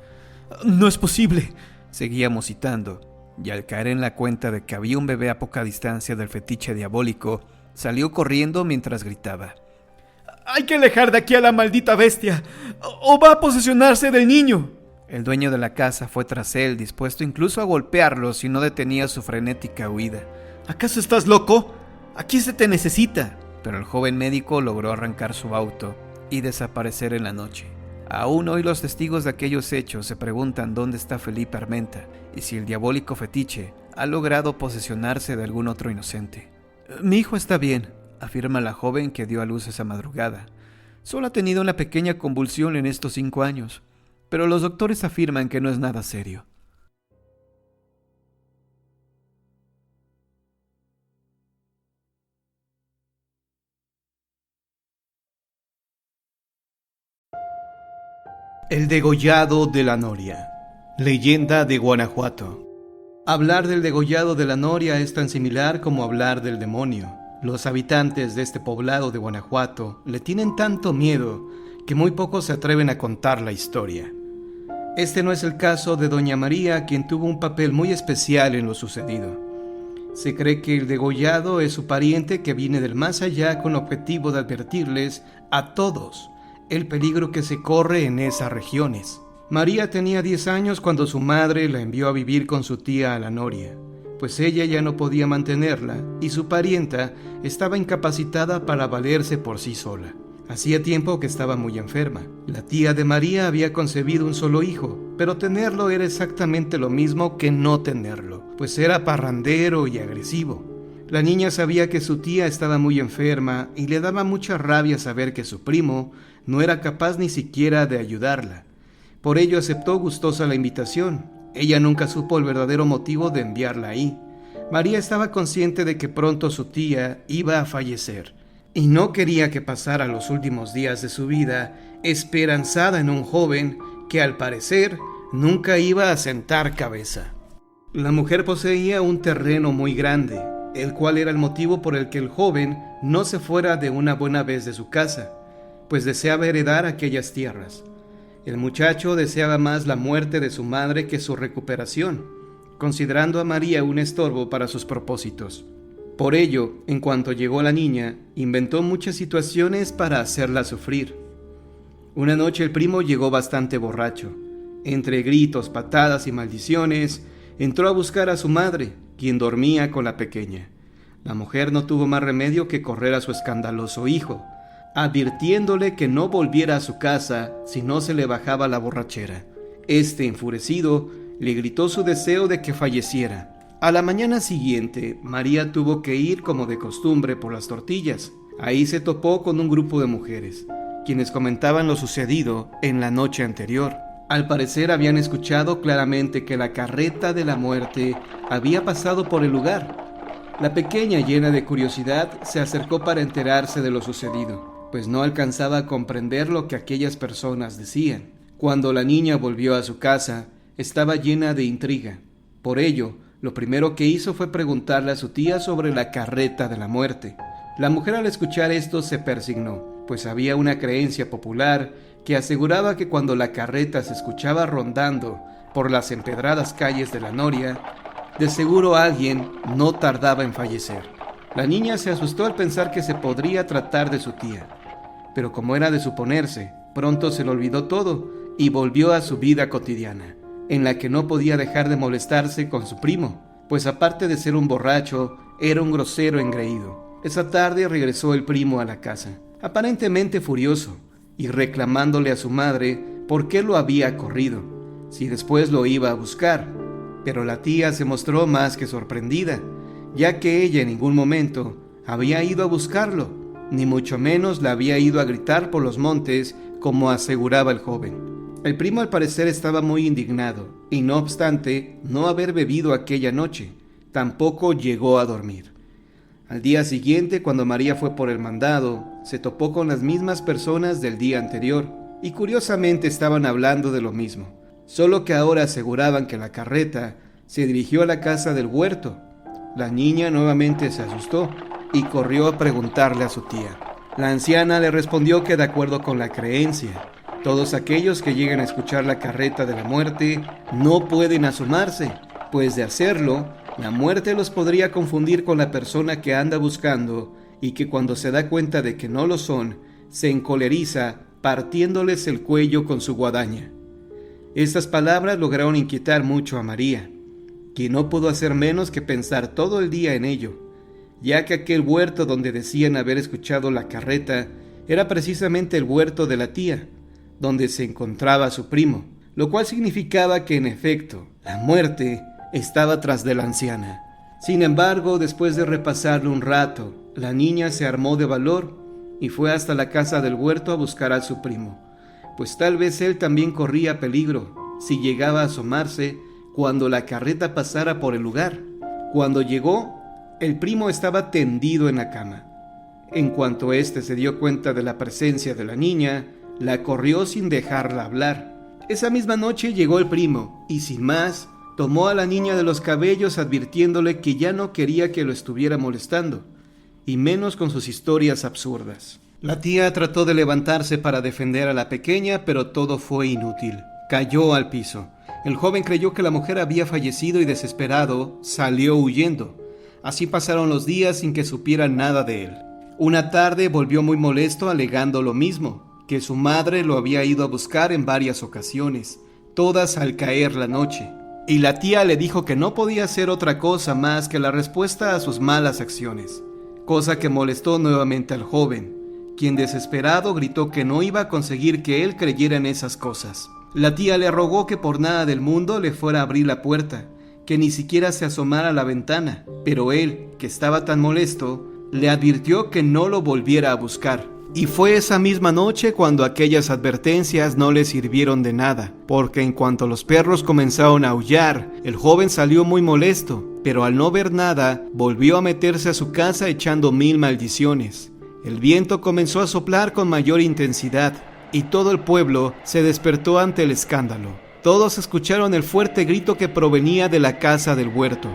«No es posible», seguía musitando, y al caer en la cuenta de que había un bebé a poca distancia del fetiche diabólico, salió corriendo mientras gritaba. «¡Hay que alejar de aquí a la maldita bestia! ¡O va a posesionarse del niño!». El dueño de la casa fue tras él, dispuesto incluso a golpearlo si no detenía su frenética huida. ¿Acaso estás loco? Aquí se te necesita. Pero el joven médico logró arrancar su auto y desaparecer en la noche. Aún hoy los testigos de aquellos hechos se preguntan dónde está Felipe Armenta y si el diabólico fetiche ha logrado posesionarse de algún otro inocente. Mi hijo está bien, afirma la joven que dio a luz esa madrugada. Solo ha tenido una pequeña convulsión en estos 5 años, pero los doctores afirman que no es nada serio. El degollado de la Noria. Leyenda de Guanajuato. Hablar del degollado de la Noria es tan similar como hablar del demonio. Los habitantes de este poblado de Guanajuato le tienen tanto miedo que muy pocos se atreven a contar la historia. Este no es el caso de Doña María, quien tuvo un papel muy especial en lo sucedido. Se cree que el degollado es su pariente que viene del más allá con objetivo de advertirles a todos el peligro que se corre en esas regiones. María tenía 10 años cuando su madre la envió a vivir con su tía a la Noria, pues ella ya no podía mantenerla y su parienta estaba incapacitada para valerse por sí sola. Hacía tiempo que estaba muy enferma. La tía de María había concebido un solo hijo, pero tenerlo era exactamente lo mismo que no tenerlo, pues era parrandero y agresivo. La niña sabía que su tía estaba muy enferma y le daba mucha rabia saber que su primo no era capaz ni siquiera de ayudarla. Por ello aceptó gustosa la invitación. Ella nunca supo el verdadero motivo de enviarla ahí. María estaba consciente de que pronto su tía iba a fallecer y no quería que pasara los últimos días de su vida esperanzada en un joven que al parecer nunca iba a sentar cabeza. La mujer poseía un terreno muy grande, el cual era el motivo por el que el joven no se fuera de una buena vez de su casa, pues deseaba heredar aquellas tierras. El muchacho deseaba más la muerte de su madre que su recuperación, considerando a María un estorbo para sus propósitos. Por ello, en cuanto llegó la niña, inventó muchas situaciones para hacerla sufrir. Una noche el primo llegó bastante borracho. Entre gritos, patadas y maldiciones, entró a buscar a su madre, quien dormía con la pequeña. La mujer no tuvo más remedio que correr a su escandaloso hijo, advirtiéndole que no volviera a su casa si no se le bajaba la borrachera. Este, enfurecido, le gritó su deseo de que falleciera. A la mañana siguiente, María tuvo que ir como de costumbre por las tortillas. Ahí se topó con un grupo de mujeres, quienes comentaban lo sucedido en la noche anterior. Al parecer habían escuchado claramente que la carreta de la muerte había pasado por el lugar. La pequeña, llena de curiosidad, se acercó para enterarse de lo sucedido, pues no alcanzaba a comprender lo que aquellas personas decían. Cuando la niña volvió a su casa, estaba llena de intriga. Por ello, lo primero que hizo fue preguntarle a su tía sobre la carreta de la muerte. La mujer, al escuchar esto, se persignó, pues había una creencia popular que aseguraba que cuando la carreta se escuchaba rondando por las empedradas calles de la Noria, de seguro alguien no tardaba en fallecer. La niña se asustó al pensar que se podría tratar de su tía, pero como era de suponerse, pronto se le olvidó todo y volvió a su vida cotidiana, en la que no podía dejar de molestarse con su primo, pues aparte de ser un borracho, era un grosero engreído. Esa tarde regresó el primo a la casa, aparentemente furioso, y reclamándole a su madre por qué lo había corrido, si después lo iba a buscar. Pero la tía se mostró más que sorprendida, ya que ella en ningún momento había ido a buscarlo, ni mucho menos la había ido a gritar por los montes como aseguraba el joven. El primo al parecer estaba muy indignado, y no obstante no haber bebido aquella noche, tampoco llegó a dormir. Al día siguiente, cuando María fue por el mandado, se topó con las mismas personas del día anterior, y curiosamente estaban hablando de lo mismo, solo que ahora aseguraban que la carreta se dirigió a la casa del huerto. La niña nuevamente se asustó y corrió a preguntarle a su tía. La anciana le respondió que de acuerdo con la creencia, todos aquellos que lleguen a escuchar la carreta de la muerte no pueden asomarse, pues de hacerlo, la muerte los podría confundir con la persona que anda buscando y que cuando se da cuenta de que no lo son, se encoleriza partiéndoles el cuello con su guadaña. Estas palabras lograron inquietar mucho a María, quien no pudo hacer menos que pensar todo el día en ello, ya que aquel huerto donde decían haber escuchado la carreta era precisamente el huerto de la tía, donde se encontraba su primo, lo cual significaba que en efecto la muerte estaba tras de la anciana. Sin embargo, después de repasarlo un rato, la niña se armó de valor y fue hasta la casa del huerto a buscar a su primo, pues tal vez él también corría peligro si llegaba a asomarse cuando la carreta pasara por el lugar. Cuando llegó, el primo estaba tendido en la cama. En cuanto éste se dio cuenta de la presencia de la niña, la corrió sin dejarla hablar. Esa misma noche llegó el primo y sin más, tomó a la niña de los cabellos advirtiéndole que ya no quería que lo estuviera molestando, y menos con sus historias absurdas. La tía trató de levantarse para defender a la pequeña, pero todo fue inútil. Cayó al piso. El joven creyó que la mujer había fallecido y desesperado salió huyendo. Así pasaron los días sin que supieran nada de él. Una tarde volvió muy molesto alegando lo mismo, que su madre lo había ido a buscar en varias ocasiones, todas al caer la noche. Y la tía le dijo que no podía hacer otra cosa más que la respuesta a sus malas acciones, cosa que molestó nuevamente al joven, quien desesperado gritó que no iba a conseguir que él creyera en esas cosas. La tía le rogó que por nada del mundo le fuera a abrir la puerta, que ni siquiera se asomara a la ventana, pero él, que estaba tan molesto, le advirtió que no lo volviera a buscar. Y fue esa misma noche cuando aquellas advertencias no le sirvieron de nada, porque en cuanto los perros comenzaron a aullar, el joven salió muy molesto, pero al no ver nada, volvió a meterse a su casa echando 1000 maldiciones. El viento comenzó a soplar con mayor intensidad, y todo el pueblo se despertó ante el escándalo. Todos escucharon el fuerte grito que provenía de la casa del huerto.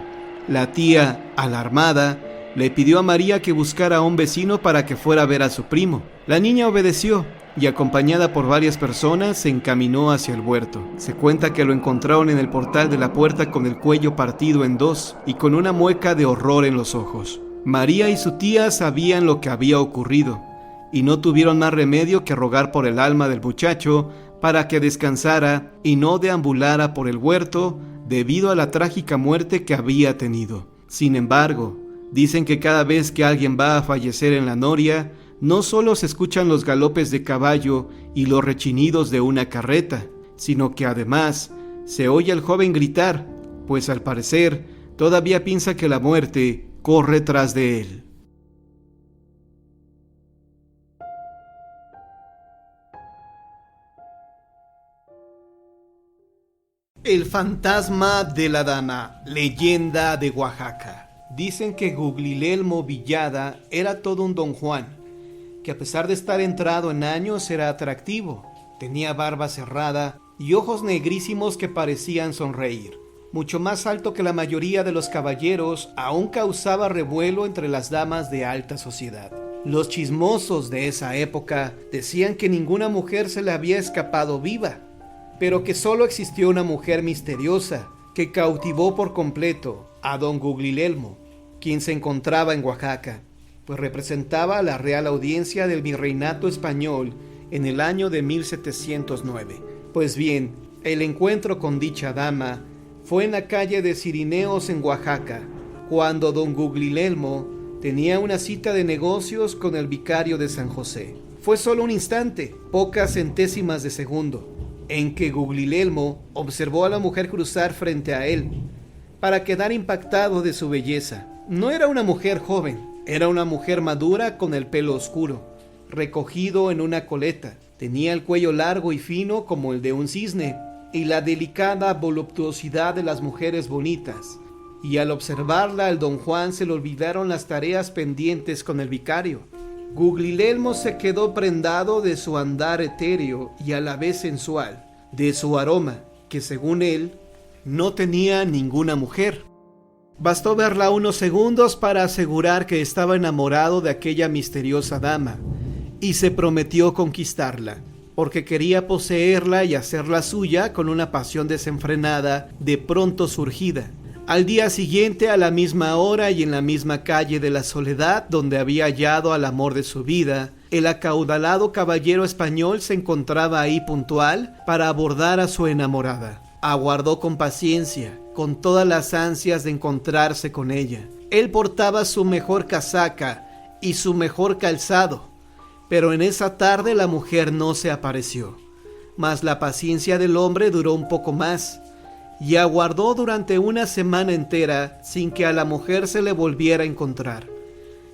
La tía, alarmada, le pidió a María que buscara a un vecino para que fuera a ver a su primo. La niña obedeció y, acompañada por varias personas, se encaminó hacia el huerto. Se cuenta que lo encontraron en el portal de la puerta con el cuello partido en dos y con una mueca de horror en los ojos. María y su tía sabían lo que había ocurrido y no tuvieron más remedio que rogar por el alma del muchacho para que descansara y no deambulara por el huerto debido a la trágica muerte que había tenido. Sin embargo, dicen que cada vez que alguien va a fallecer en la noria, no solo se escuchan los galopes de caballo y los rechinidos de una carreta, sino que además se oye al joven gritar, pues al parecer todavía piensa que la muerte corre tras de él. El fantasma de la dama, leyenda de Oaxaca. Dicen que Guglielmo Villada era todo un don Juan, que a pesar de estar entrado en años era atractivo. Tenía barba cerrada y ojos negrísimos que parecían sonreír. Mucho más alto que la mayoría de los caballeros, aún causaba revuelo entre las damas de alta sociedad. Los chismosos de esa época decían que ninguna mujer se le había escapado viva, pero que solo existió una mujer misteriosa que cautivó por completo a don Guglielmo, quien se encontraba en Oaxaca, pues representaba a la Real Audiencia del Virreinato Español en el año de 1709. Pues bien, el encuentro con dicha dama fue en la calle de Cirineos en Oaxaca, cuando don Guglielmo tenía una cita de negocios con el vicario de San José. Fue solo un instante, pocas centésimas de segundo, en que Guglielmo observó a la mujer cruzar frente a él, para quedar impactado de su belleza. No era una mujer joven, era una mujer madura con el pelo oscuro, recogido en una coleta. Tenía el cuello largo y fino como el de un cisne, y la delicada voluptuosidad de las mujeres bonitas. Y al observarla, al don Juan se le olvidaron las tareas pendientes con el vicario. Guglielmo se quedó prendado de su andar etéreo y a la vez sensual, de su aroma, que según él, no tenía ninguna mujer. Bastó verla unos segundos para asegurar que estaba enamorado de aquella misteriosa dama, y se prometió conquistarla, porque quería poseerla y hacerla suya con una pasión desenfrenada de pronto surgida, Al día siguiente, a la misma hora y en la misma calle de la Soledad, donde había hallado al amor de su vida, el acaudalado caballero español se encontraba ahí puntual para abordar a su enamorada. Aguardó con paciencia, con todas las ansias de encontrarse con ella. Él portaba su mejor casaca y su mejor calzado, pero en esa tarde la mujer no se apareció. Mas la paciencia del hombre duró un poco más, y aguardó durante una semana entera sin que a la mujer se le volviera a encontrar.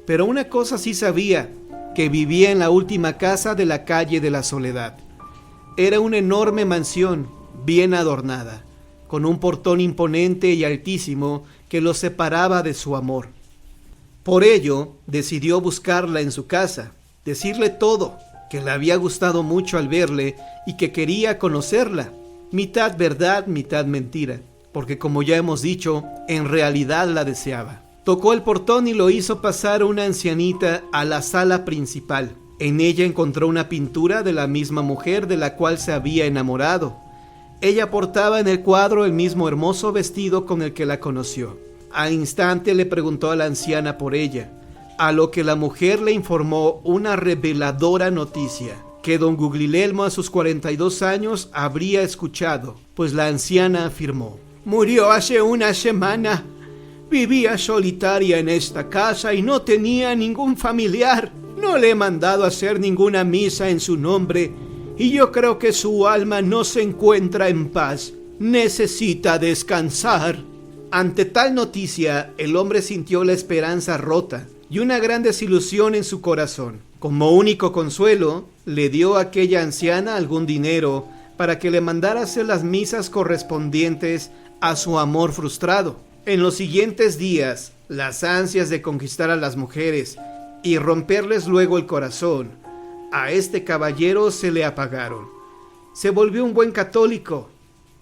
Pero una cosa sí sabía, que vivía en la última casa de la calle de la Soledad. Era una enorme mansión, bien adornada, con un portón imponente y altísimo que lo separaba de su amor. Por ello, decidió buscarla en su casa, decirle todo, que le había gustado mucho al verle y que quería conocerla. Mitad verdad, mitad mentira, porque como ya hemos dicho, en realidad la deseaba. Tocó el portón y lo hizo pasar una ancianita a la sala principal. En ella encontró una pintura de la misma mujer de la cual se había enamorado. Ella portaba en el cuadro el mismo hermoso vestido con el que la conoció. Al instante le preguntó a la anciana por ella, a lo que la mujer le informó una reveladora noticia, que don Guglielmo a sus 42 años habría escuchado, pues la anciana afirmó: «Murió hace una semana. Vivía solitaria en esta casa y no tenía ningún familiar. No le he mandado hacer ninguna misa en su nombre y yo creo que su alma no se encuentra en paz. Necesita descansar». Ante tal noticia, el hombre sintió la esperanza rota y una gran desilusión en su corazón. Como único consuelo, le dio a aquella anciana algún dinero para que le mandara hacer las misas correspondientes a su amor frustrado. En los siguientes días, las ansias de conquistar a las mujeres y romperles luego el corazón a este caballero se le apagaron. Se volvió un buen católico,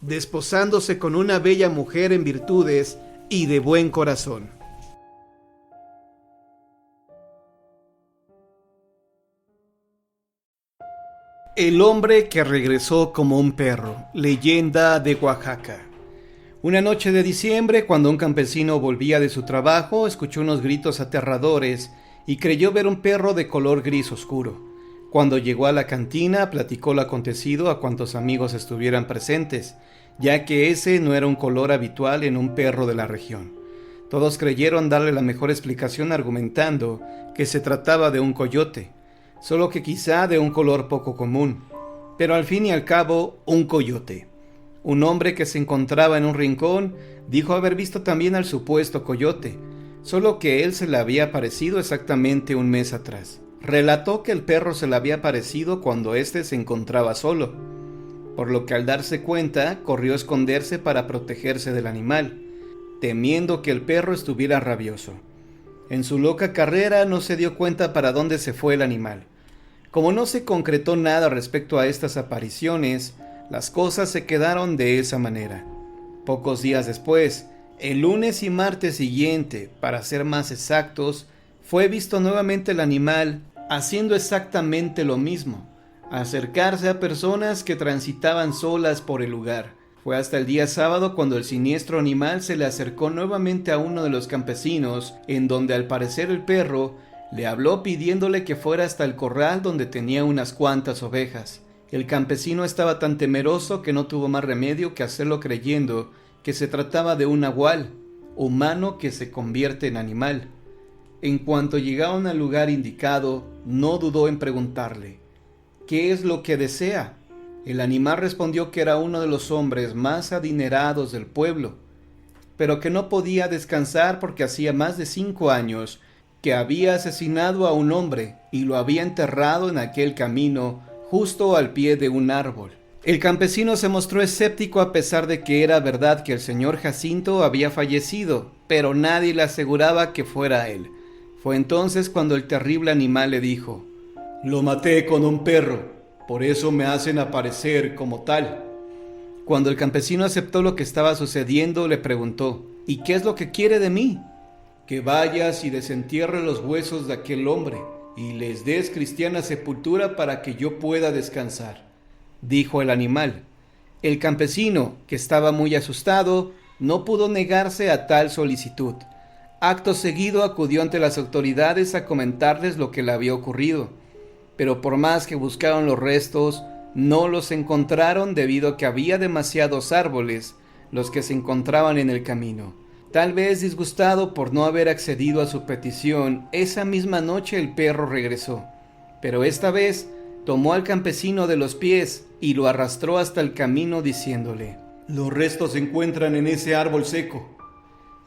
desposándose con una bella mujer en virtudes y de buen corazón. El hombre que regresó como un perro, leyenda de Oaxaca. Una noche de diciembre, cuando un campesino volvía de su trabajo, escuchó unos gritos aterradores y creyó ver un perro de color gris oscuro. Cuando llegó a la cantina, platicó lo acontecido a cuantos amigos estuvieran presentes, ya que ese no era un color habitual en un perro de la región. Todos creyeron darle la mejor explicación argumentando que se trataba de un coyote, solo que quizá de un color poco común, pero al fin y al cabo, un coyote. Un hombre que se encontraba en un rincón dijo haber visto también al supuesto coyote, solo que él se le había aparecido exactamente un mes atrás. Relató que el perro se le había aparecido cuando éste se encontraba solo, por lo que al darse cuenta corrió a esconderse para protegerse del animal, temiendo que el perro estuviera rabioso. En su loca carrera no se dio cuenta para dónde se fue el animal. Como no se concretó nada respecto a estas apariciones, las cosas se quedaron de esa manera. Pocos días después, el lunes y martes siguiente, para ser más exactos, fue visto nuevamente el animal haciendo exactamente lo mismo, acercarse a personas que transitaban solas por el lugar. Fue hasta el día sábado cuando el siniestro animal se le acercó nuevamente a uno de los campesinos, en donde al parecer el perro le habló pidiéndole que fuera hasta el corral donde tenía unas cuantas ovejas. El campesino estaba tan temeroso que no tuvo más remedio que hacerlo creyendo que se trataba de un nahual, humano que se convierte en animal. En cuanto llegaron al lugar indicado, no dudó en preguntarle: ¿qué es lo que desea? El animal respondió que era uno de los hombres más adinerados del pueblo, pero que no podía descansar porque hacía más de 5 años que había asesinado a un hombre y lo había enterrado en aquel camino justo al pie de un árbol. El campesino se mostró escéptico a pesar de que era verdad que el señor Jacinto había fallecido, pero nadie le aseguraba que fuera él. Fue entonces cuando el terrible animal le dijo: «Lo maté con un perro, por eso me hacen aparecer como tal». Cuando el campesino aceptó lo que estaba sucediendo, le preguntó: «¿Y qué es lo que quiere de mí?». «Que vayas y desentierres los huesos de aquel hombre y les des cristiana sepultura para que yo pueda descansar», dijo el animal. El campesino, que estaba muy asustado, no pudo negarse a tal solicitud. Acto seguido acudió ante las autoridades a comentarles lo que le había ocurrido, pero por más que buscaron los restos, no los encontraron debido a que había demasiados árboles los que se encontraban en el camino. Tal vez disgustado por no haber accedido a su petición, esa misma noche el perro regresó, pero esta vez tomó al campesino de los pies y lo arrastró hasta el camino diciéndole: «Los restos se encuentran en ese árbol seco».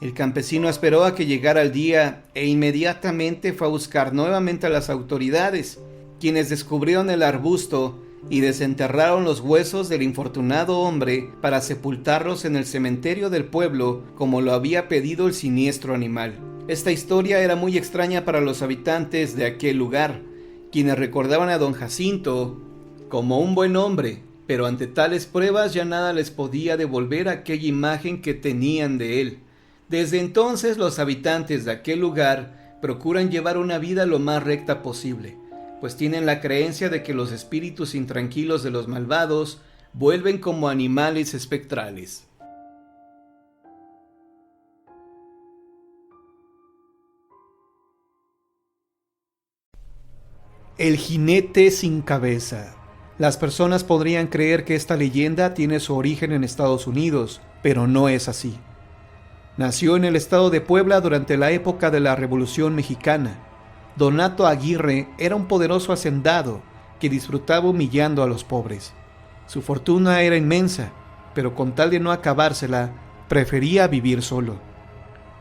El campesino esperó a que llegara el día e inmediatamente fue a buscar nuevamente a las autoridades, quienes descubrieron el arbusto y desenterraron los huesos del infortunado hombre para sepultarlos en el cementerio del pueblo como lo había pedido el siniestro animal. Esta historia era muy extraña para los habitantes de aquel lugar, quienes recordaban a don Jacinto como un buen hombre, pero ante tales pruebas ya nada les podía devolver aquella imagen que tenían de él. Desde entonces los habitantes de aquel lugar procuran llevar una vida lo más recta posible, pues tienen la creencia de que los espíritus intranquilos de los malvados vuelven como animales espectrales. El jinete sin cabeza. Las personas podrían creer que esta leyenda tiene su origen en Estados Unidos, pero no es así. Nació en el estado de Puebla durante la época de la Revolución Mexicana. Donato Aguirre era un poderoso hacendado que disfrutaba humillando a los pobres. Su fortuna era inmensa, pero con tal de no acabársela, prefería vivir solo.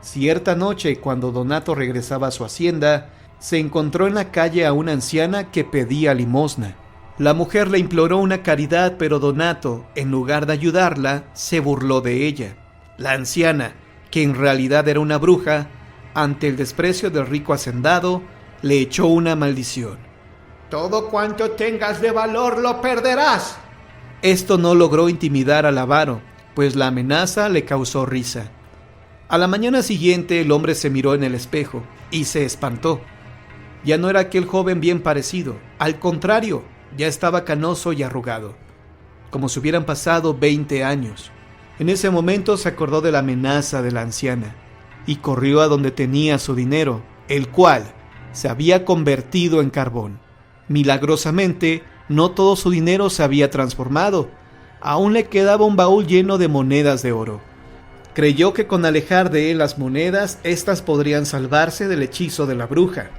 Cierta noche, cuando Donato regresaba a su hacienda, se encontró en la calle a una anciana que pedía limosna. La mujer le imploró una caridad, pero Donato, en lugar de ayudarla, se burló de ella. La anciana, que en realidad era una bruja, ante el desprecio del rico hacendado, le echó una maldición. Todo cuanto tengas de valor lo perderás. Esto no logró intimidar al avaro, pues la amenaza le causó risa. A la mañana siguiente el hombre se miró en el espejo y se espantó. Ya no era aquel joven bien parecido, al contrario, ya estaba canoso y arrugado, como si hubieran pasado 20 años. En ese momento se acordó de la amenaza de la anciana y corrió a donde tenía su dinero, el cual se había convertido en carbón. Milagrosamente, no todo su dinero se había transformado. Aún le quedaba un baúl lleno de monedas de oro. Creyó que con alejar de él las monedas, éstas podrían salvarse del hechizo de la bruja.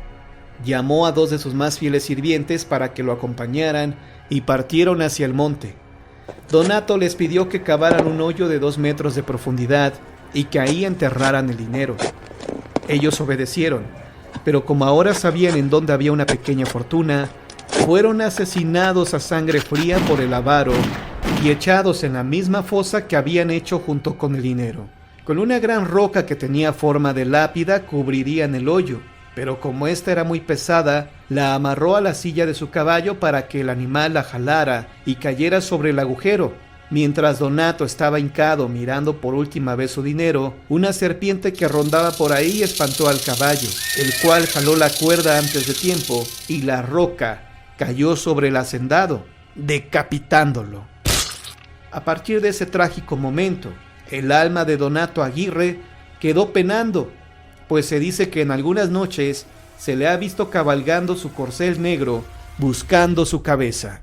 Llamó a 2 de sus más fieles sirvientes para que lo acompañaran y partieron hacia el monte. Donato les pidió que cavaran un hoyo de 2 metros de profundidad y que ahí enterraran el dinero. Ellos obedecieron, pero como ahora sabían en dónde había una pequeña fortuna, fueron asesinados a sangre fría por el avaro y echados en la misma fosa que habían hecho junto con el dinero. Con una gran roca que tenía forma de lápida cubrirían el hoyo, pero como ésta era muy pesada, la amarró a la silla de su caballo para que el animal la jalara y cayera sobre el agujero. Mientras Donato estaba hincado mirando por última vez su dinero, una serpiente que rondaba por ahí espantó al caballo, el cual jaló la cuerda antes de tiempo y la roca cayó sobre el hacendado, decapitándolo. A partir de ese trágico momento, el alma de Donato Aguirre quedó penando, pues se dice que en algunas noches se le ha visto cabalgando su corcel negro buscando su cabeza.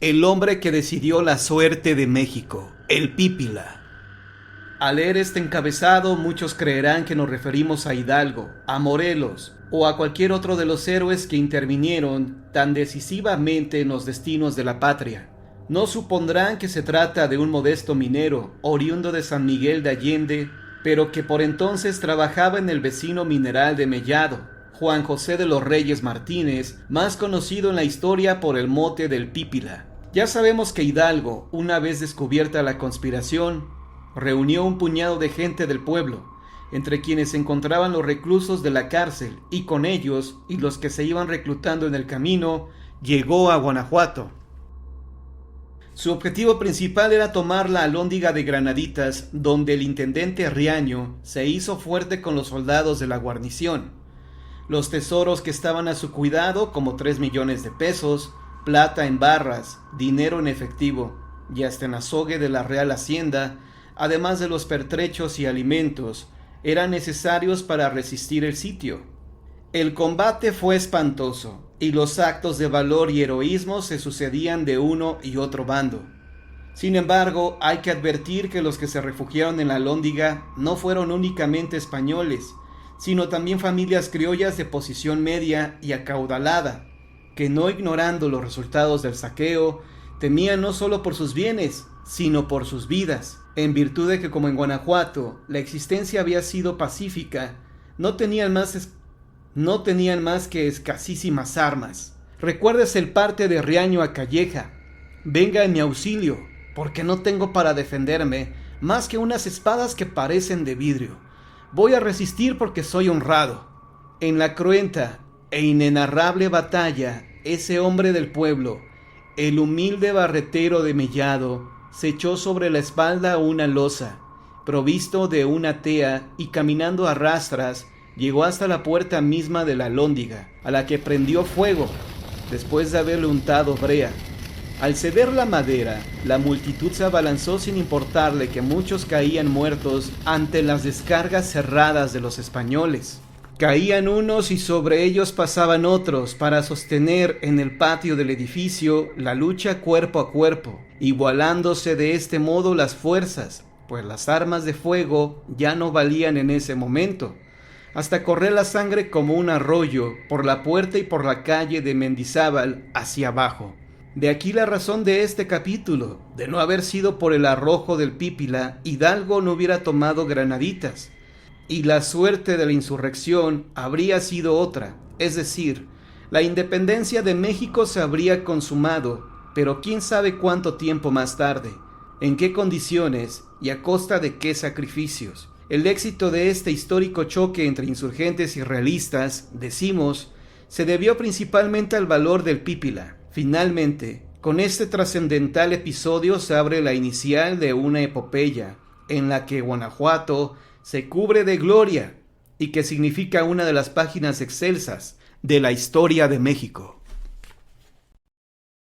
El hombre que decidió la suerte de México, el Pípila. Al leer este encabezado, muchos creerán que nos referimos a Hidalgo, a Morelos o a cualquier otro de los héroes que intervinieron tan decisivamente en los destinos de la patria. No supondrán que se trata de un modesto minero, oriundo de San Miguel de Allende, pero que por entonces trabajaba en el vecino mineral de Mellado, Juan José de los Reyes Martínez, más conocido en la historia por el mote del Pípila. Ya sabemos que Hidalgo, una vez descubierta la conspiración, reunió un puñado de gente del pueblo, entre quienes se encontraban los reclusos de la cárcel, y con ellos y los que se iban reclutando en el camino, llegó a Guanajuato. Su objetivo principal era tomar la Alhóndiga de Granaditas, donde el intendente Riaño se hizo fuerte con los soldados de la guarnición. Los tesoros que estaban a su cuidado, como 3 millones de pesos, plata en barras, dinero en efectivo y hasta en azogue de la Real Hacienda, además de los pertrechos y alimentos, eran necesarios para resistir el sitio. El combate fue espantoso, y los actos de valor y heroísmo se sucedían de uno y otro bando. Sin embargo, hay que advertir que los que se refugiaron en la Alhóndiga no fueron únicamente españoles, sino también familias criollas de posición media y acaudalada, que no ignorando los resultados del saqueo, temían no solo por sus bienes, sino por sus vidas, en virtud de que como en Guanajuato la existencia había sido pacífica, no tenían más que escasísimas armas. Recuérdese el parte de Riaño a Calleja: venga en mi auxilio, porque no tengo para defenderme más que unas espadas que parecen de vidrio. Voy a resistir porque soy honrado. En la cruenta e inenarrable batalla, ese hombre del pueblo, el humilde barretero de Mellado, se echó sobre la espalda una losa, provisto de una tea, y caminando a rastras, llegó hasta la puerta misma de la Alhóndiga, a la que prendió fuego, después de haberle untado brea. Al ceder la madera, la multitud se abalanzó sin importarle que muchos caían muertos ante las descargas cerradas de los españoles. Caían unos y sobre ellos pasaban otros para sostener en el patio del edificio la lucha cuerpo a cuerpo, igualándose de este modo las fuerzas, pues las armas de fuego ya no valían en ese momento, hasta correr la sangre como un arroyo por la puerta y por la calle de Mendizábal hacia abajo. De aquí la razón de este capítulo: de no haber sido por el arrojo del Pípila, Hidalgo no hubiera tomado Granaditas, y la suerte de la insurrección habría sido otra, es decir, la independencia de México se habría consumado, pero quién sabe cuánto tiempo más tarde, en qué condiciones y a costa de qué sacrificios. El éxito de este histórico choque entre insurgentes y realistas, decimos, se debió principalmente al valor del Pípila. Finalmente, con este trascendental episodio se abre la inicial de una epopeya, en la que Guanajuato se cubre de gloria y que significa una de las páginas excelsas de la historia de México.